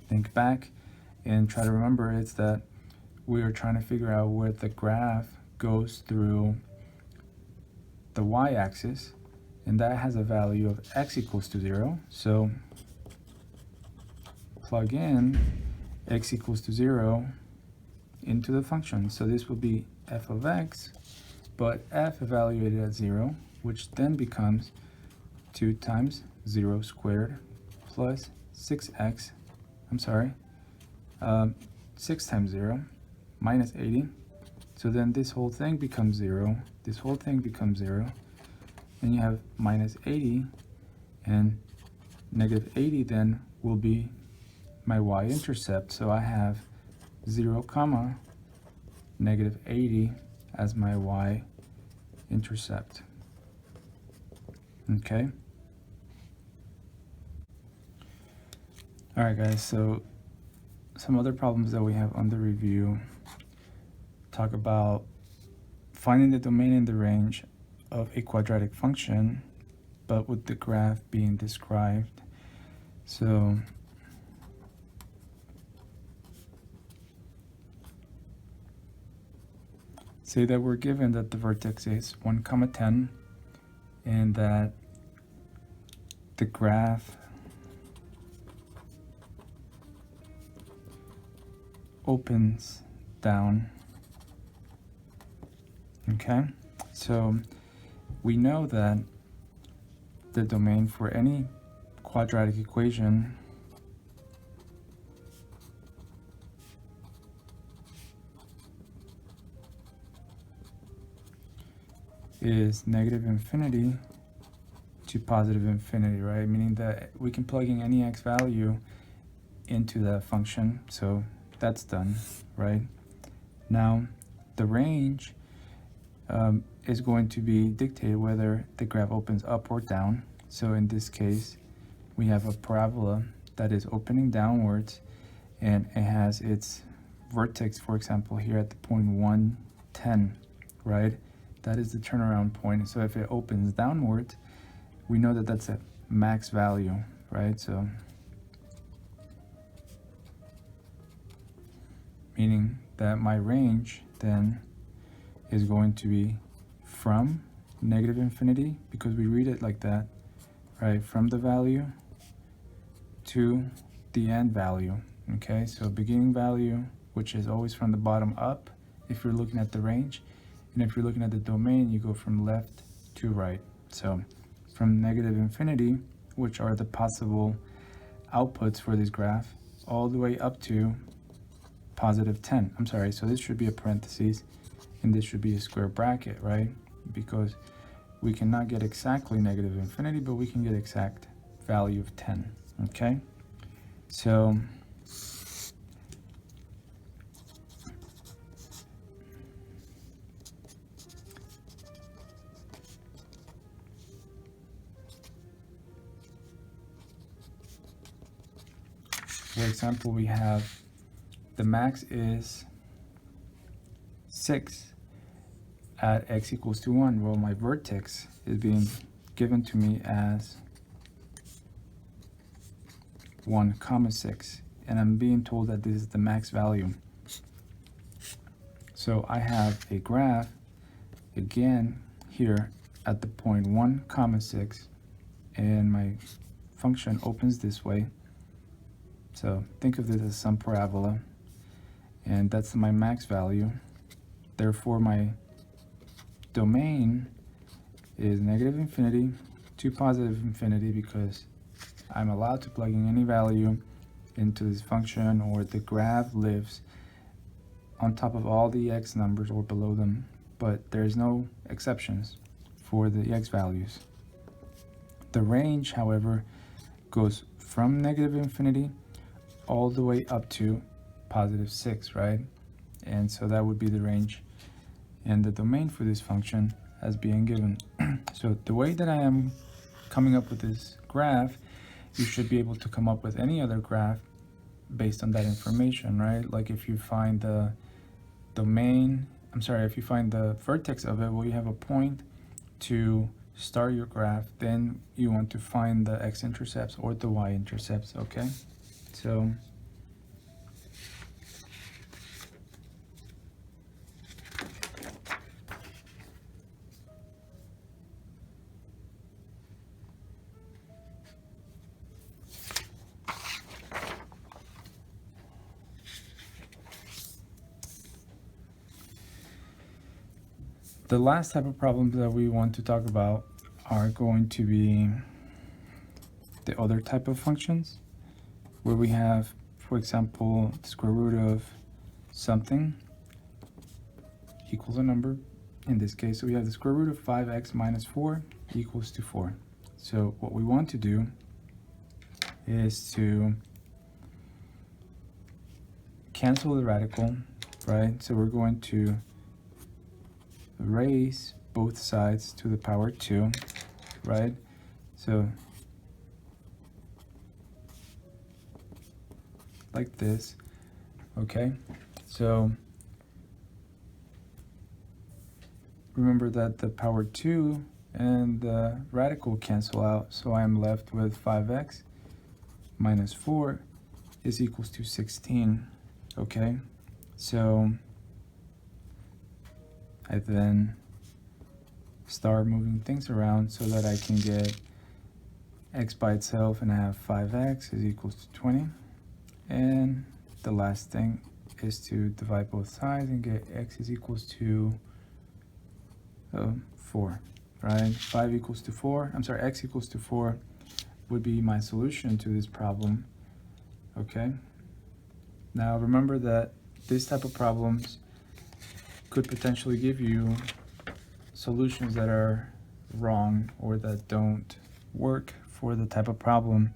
think back and try to remember, it's that we are trying to figure out where the graph goes through the y-axis, and that has a value of x equals to 0. So plug in x equals to 0 into the function. So this will be f of x, but f evaluated at 0, which then becomes 2 times 0 squared plus 6x, 6 times 0 minus 80. So then this whole thing becomes 0, this whole thing becomes 0, and you have minus 80, and negative 80 then will be my y-intercept. So I have 0 comma negative 80 as my y-intercept. Okay. All right, guys, so some other problems that we have under review talk about finding the domain in the range of a quadratic function, but with the graph being described. So say that we're given that the vertex is 1, 10, and that the graph opens down. Okay, so we know that the domain for any quadratic equation is negative infinity to positive infinity, right? Meaning that we can plug in any x value into the function. So that's done, right? Now the range is going to be dictated whether the graph opens up or down. So in this case, we have a parabola that is opening downwards, and it has its vertex, for example, here at the point 110, right? That is the turnaround point. So if it opens downwards, we know that that's a max value, right? So meaning that my range then is going to be from negative infinity, because we read it like that, right? From the value to the end value, okay? So beginning value, which is always from the bottom up if you're looking at the range, and if you're looking at the domain, you go from left to right. So from negative infinity, which are the possible outputs for this graph, all the way up to positive 10. I'm sorry, so this should be a parentheses, and this should be a square bracket, right? Because we cannot get exactly negative infinity, but we can get exact value of 10, okay? So for example, we have the max is 6 at x equals to 1. Well, my vertex is being given to me as 1 comma 6, and I'm being told that this is the max value. So I have a graph again here at the point 1 comma 6, and my function opens this way. So think of this as some parabola, and that's my max value. Therefore my domain is negative infinity to positive infinity, because I'm allowed to plug in any value into this function, or the graph lives on top of all the x numbers or below them, but there's no exceptions for the x values. The range, however, goes from negative infinity all the way up to positive 6, right? And so that would be the range and the domain for this function as being given. So the way that I am coming up with this graph, you should be able to come up with any other graph based on that information, right? Like if you find the domain, if you find the vertex of it, well, you have a point to start your graph, then you want to find the x-intercepts or the y-intercepts, okay? So the last type of problems that we want to talk about are going to be the other type of functions, where we have, for example, the square root of something equals a number. In this case, so we have the square root of 5x minus 4 equals to 4. So what we want to do is to cancel the radical, right? So we're going to raise both sides to the power 2, right? So like this, okay? So remember that the power 2 and the radical cancel out, so I'm left with 5x minus 4 is equals to 16, okay? So I then start moving things around so that I can get x by itself, and I have 5x is equals to 20. And the last thing is to divide both sides and get x is equals to 4, right? 5 equals to 4, x equals to 4 would be my solution to this problem, okay? Now remember that this type of problems could potentially give you solutions that are wrong or that don't work for the type of problem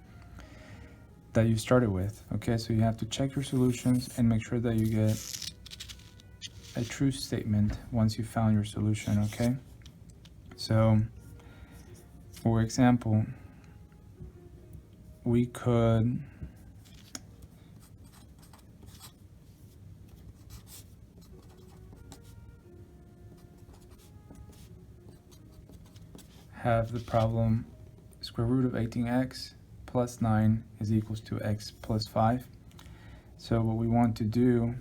that you started with, okay? So you have to check your solutions and make sure that you get a true statement once you found your solution, okay? So, for example, we could have the problem square root of 18x plus 9 is equals to x plus 5. So what we want to do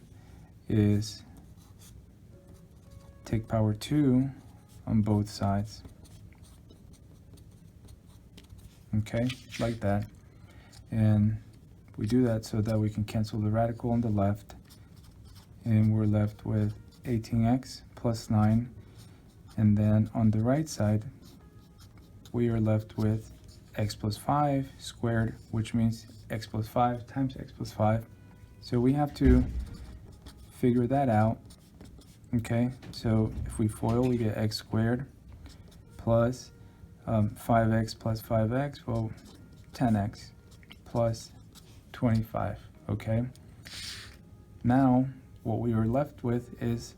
is take power 2 on both sides. Okay, like that. And we do that so that we can cancel the radical on the left, and we're left with 18x plus 9. And then on the right side, we are left with x plus 5 squared, which means x plus 5 times x plus 5. So we have to figure that out. Okay, so if we FOIL, we get x squared plus 5x plus 5x, well, 10x plus 25, okay? Now, what we are left with is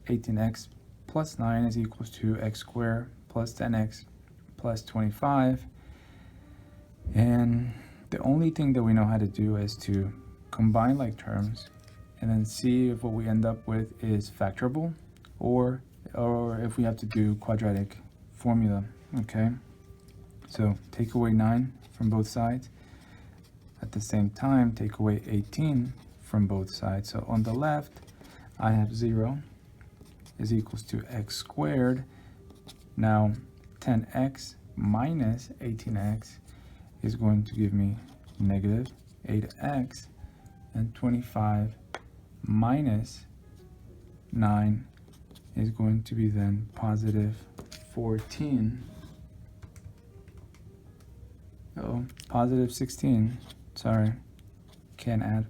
18x plus 9 is equals to x squared plus 10x plus 25. And the only thing that we know how to do is to combine like terms and then see if what we end up with is factorable or if we have to do quadratic formula, okay? So take away 9 from both sides. At the same time, take away 18 from both sides. So on the left, I have 0 is equals to x squared. Now 10x minus 18x is going to give me negative 8x, and 25 minus 9 is going to be then positive 14. Oh, positive 16. Sorry, can't add.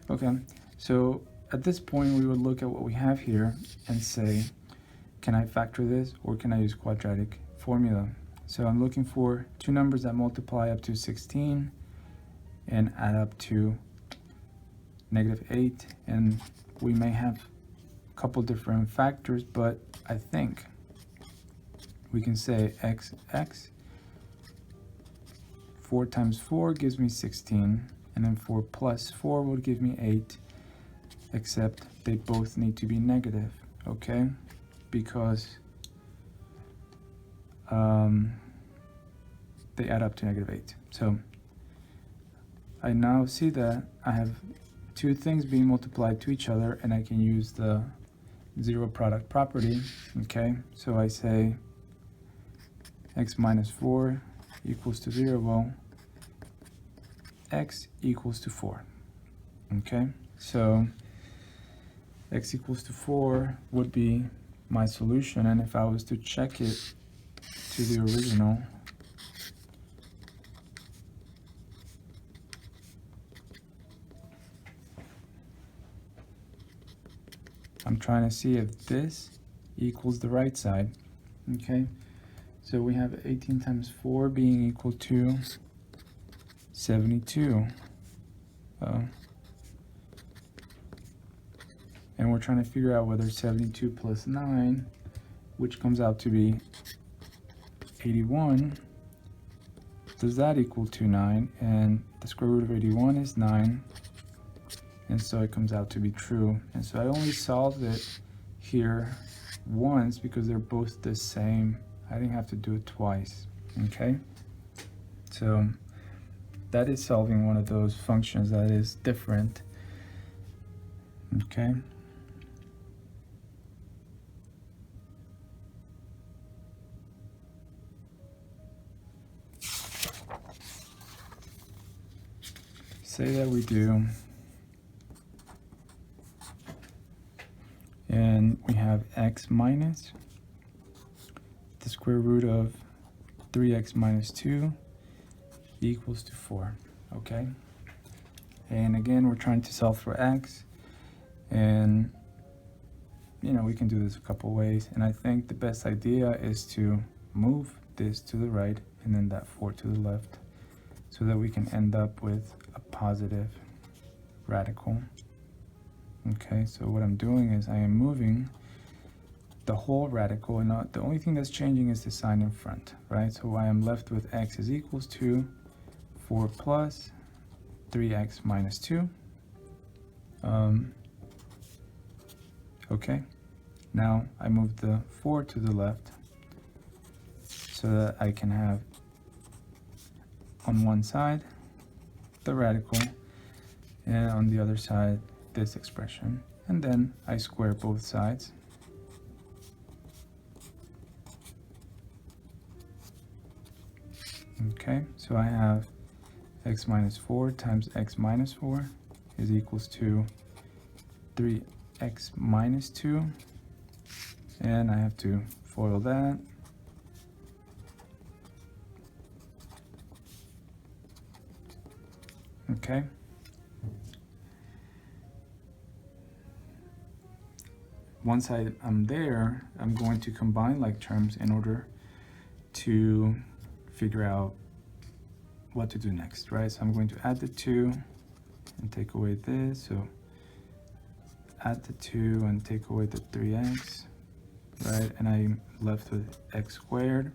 Okay, so at this point we would look at what we have here and say, can I factor this or can I use quadratic formula? So I'm looking for two numbers that multiply up to 16 and add up to negative 8, and we may have a couple different factors, but I think we can say xx, 4 times 4 gives me 16, and then 4 plus 4 would give me 8, except they both need to be negative, okay? Because they add up to negative 8. So I now see that I have two things being multiplied to each other, and I can use the zero product property, okay? So I say x minus 4 equals to 0, well, x equals to 4, okay? So x equals to 4 would be my solution, and if I was to check it to the original, I'm trying to see if this equals the right side, okay? So we have 18 times 4 being equal to 72. And we're trying to figure out whether 72 plus 9, which comes out to be 81, does that equal to 9? And the square root of 81 is 9. And so it comes out to be true. And so I only solved it here once because they're both the same. I didn't have to do it twice, okay? So that is solving one of those functions that is different, okay? Say that we do, and we have x minus the square root of 3x minus 2 equals to 4, okay? And again, we're trying to solve for x, and you know, we can do this a couple ways, and I think the best idea is to move this to the right and then that 4 to the left so that we can end up with a positive radical. Okay, so what I'm doing is I am moving the whole radical, and the only thing that's changing is the sign in front, right? So I am left with x is equals to 4 plus 3x minus 2. Okay, now I move the 4 to the left, so that I can have on one side the radical and on the other side this expression, and then I square both sides. Okay, so I have x minus 4 times x minus 4 is equals to 3x minus 2, and I have to FOIL that. Okay. Once I'm there, I'm going to combine like terms in order to figure out what to do next, right? So I'm going to add the 2 and take away this. So add the 2 and take away the 3x, right? And I'm left with x squared.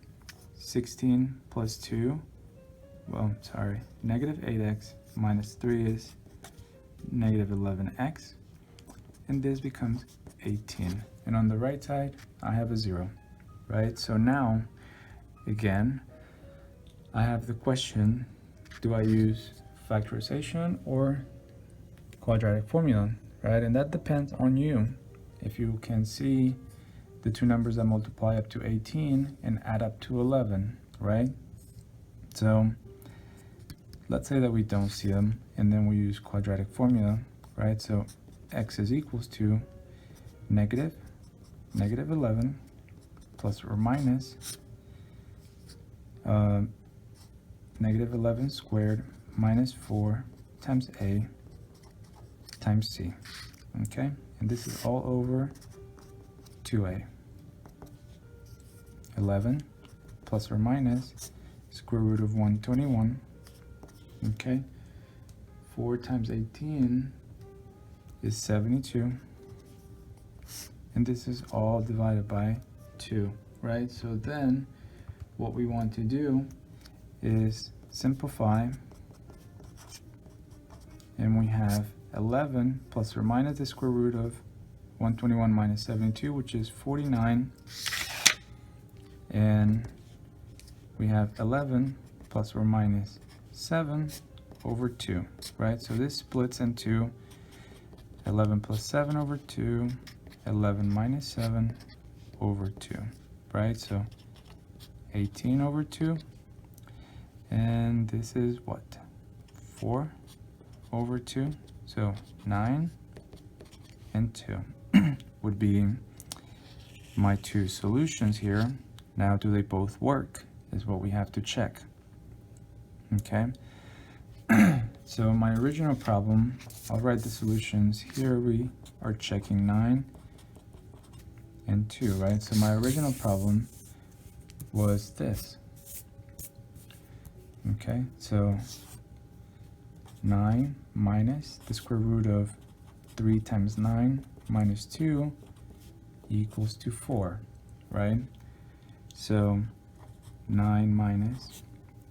16 plus 2, well, sorry, negative 8x minus 3 is negative 11x. And this becomes 18. And on the right side, I have a 0, right? So now, again, I have the question, do I use factorization or quadratic formula, right? And that depends on you. If you can see the two numbers that multiply up to 18 and add up to 11, right? So let's say that we don't see them, and then we use quadratic formula, right? So x is equals to negative 11 plus or minus negative 11 squared minus 4 times a times c, okay? And this is all over 2a. 11 plus or minus square root of 121, okay? 4 times 18 is 72, and this is all divided by 2, right? So then what we want to do is simplify, and we have 11 plus or minus the square root of 121 minus 72, which is 49, and we have 11 plus or minus 7 over 2, right? So this splits into 11 plus 7 over 2, 11 minus 7 over 2, right? So 18 over 2, and this is what? 4 over 2, so 9 and 2 would be my two solutions here. Now, do they both work is what we have to check, okay? So my original problem, I'll write the solutions here. We are checking 9 and 2, right? So my original problem was this, okay? So 9 minus the square root of 3 times 9 minus 2 equals to 4, right? So 9 minus,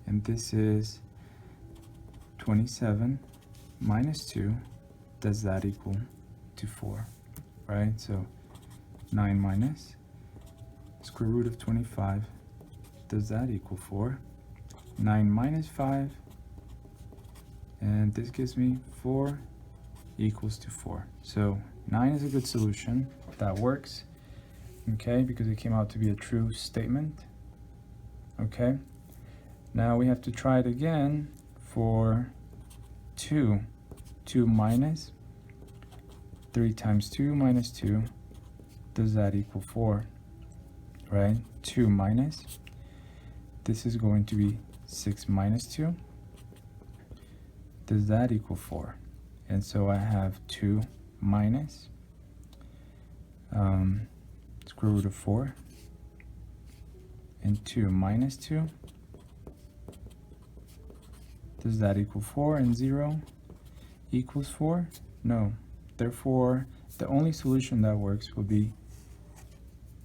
and this is 27 minus 2, does that equal to 4, right? So 9 minus square root of 25, does that equal 4? 9 minus 5, and this gives me 4 equals to 4. So 9 is a good solution. That works, okay, because it came out to be a true statement, okay? Now we have to try it again for 2. 2 minus 3 times 2 minus 2, does that equal 4, right? 2 minus, this is going to be 6 minus 2, does that equal 4? And so I have 2 minus square root of 4, and 2 minus 2, does that equal 4? And 0 equals 4? No. Therefore, the only solution that works would be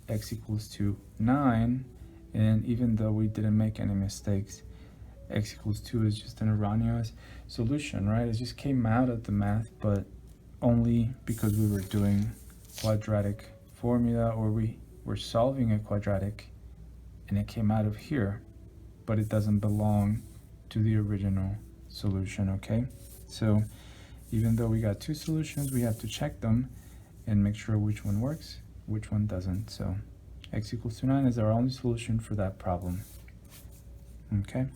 x equals to 9, and even though we didn't make any mistakes, x equals 2 is just an erroneous solution, right? It just came out of the math, but only because we were doing quadratic formula, or we were solving a quadratic and it came out of here, but it doesn't belong to the original solution, okay? So even though we got two solutions, we have to check them and make sure which one works, which one doesn't. So x equals to 9 is our only solution for that problem, okay?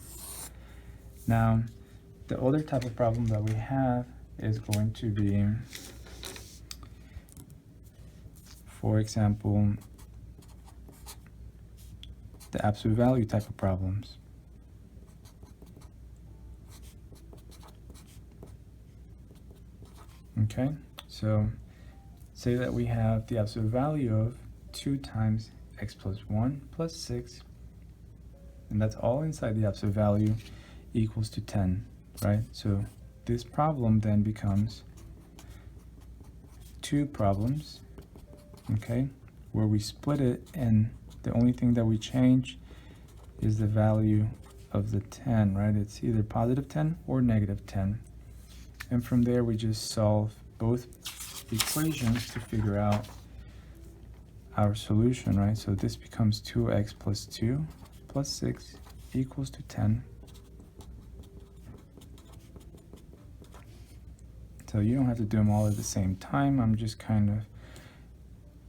Now, the other type of problem that we have is going to be, for example, the absolute value type of problems. Okay, so say that we have the absolute value of 2 times x plus 1 plus 6, and that's all inside the absolute value, equals to 10, right? So this problem then becomes two problems, okay, where we split it, and the only thing that we change is the value of the 10, right? It's either positive 10 or negative 10. And from there, we just solve both equations to figure out our solution, right? So this becomes 2x plus 2 plus 6 equals to 10. So you don't have to do them all at the same time. I'm just kind of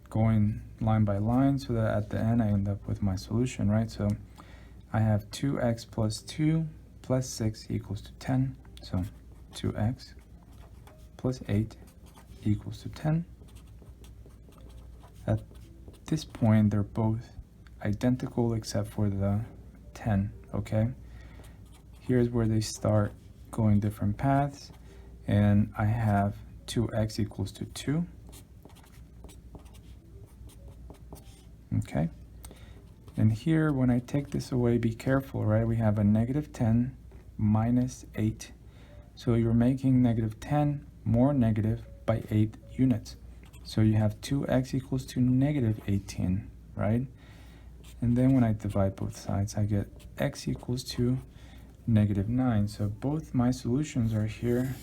going line by line so that at the end I end up with my solution, right? So I have 2x plus 2 plus 6 equals to 10. So 2x plus 8 equals to 10. At this point, they're both identical except for the 10, okay? Here's where they start going different paths, and I have 2x equals to 2. Okay, and here when I take this away, be careful, right? We have a negative 10 minus 8. So you're making negative 10 more negative by 8 units. So you have 2x equals to negative 18, right? And then when I divide both sides, I get x equals to negative 9. So both my solutions are here.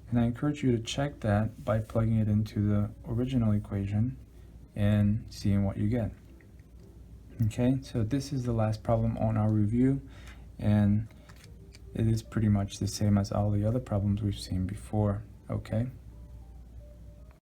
And I encourage you to check that by plugging it into the original equation and seeing what you get. Okay, so this is the last problem on our review, and it is pretty much the same as all the other problems we've seen before, okay?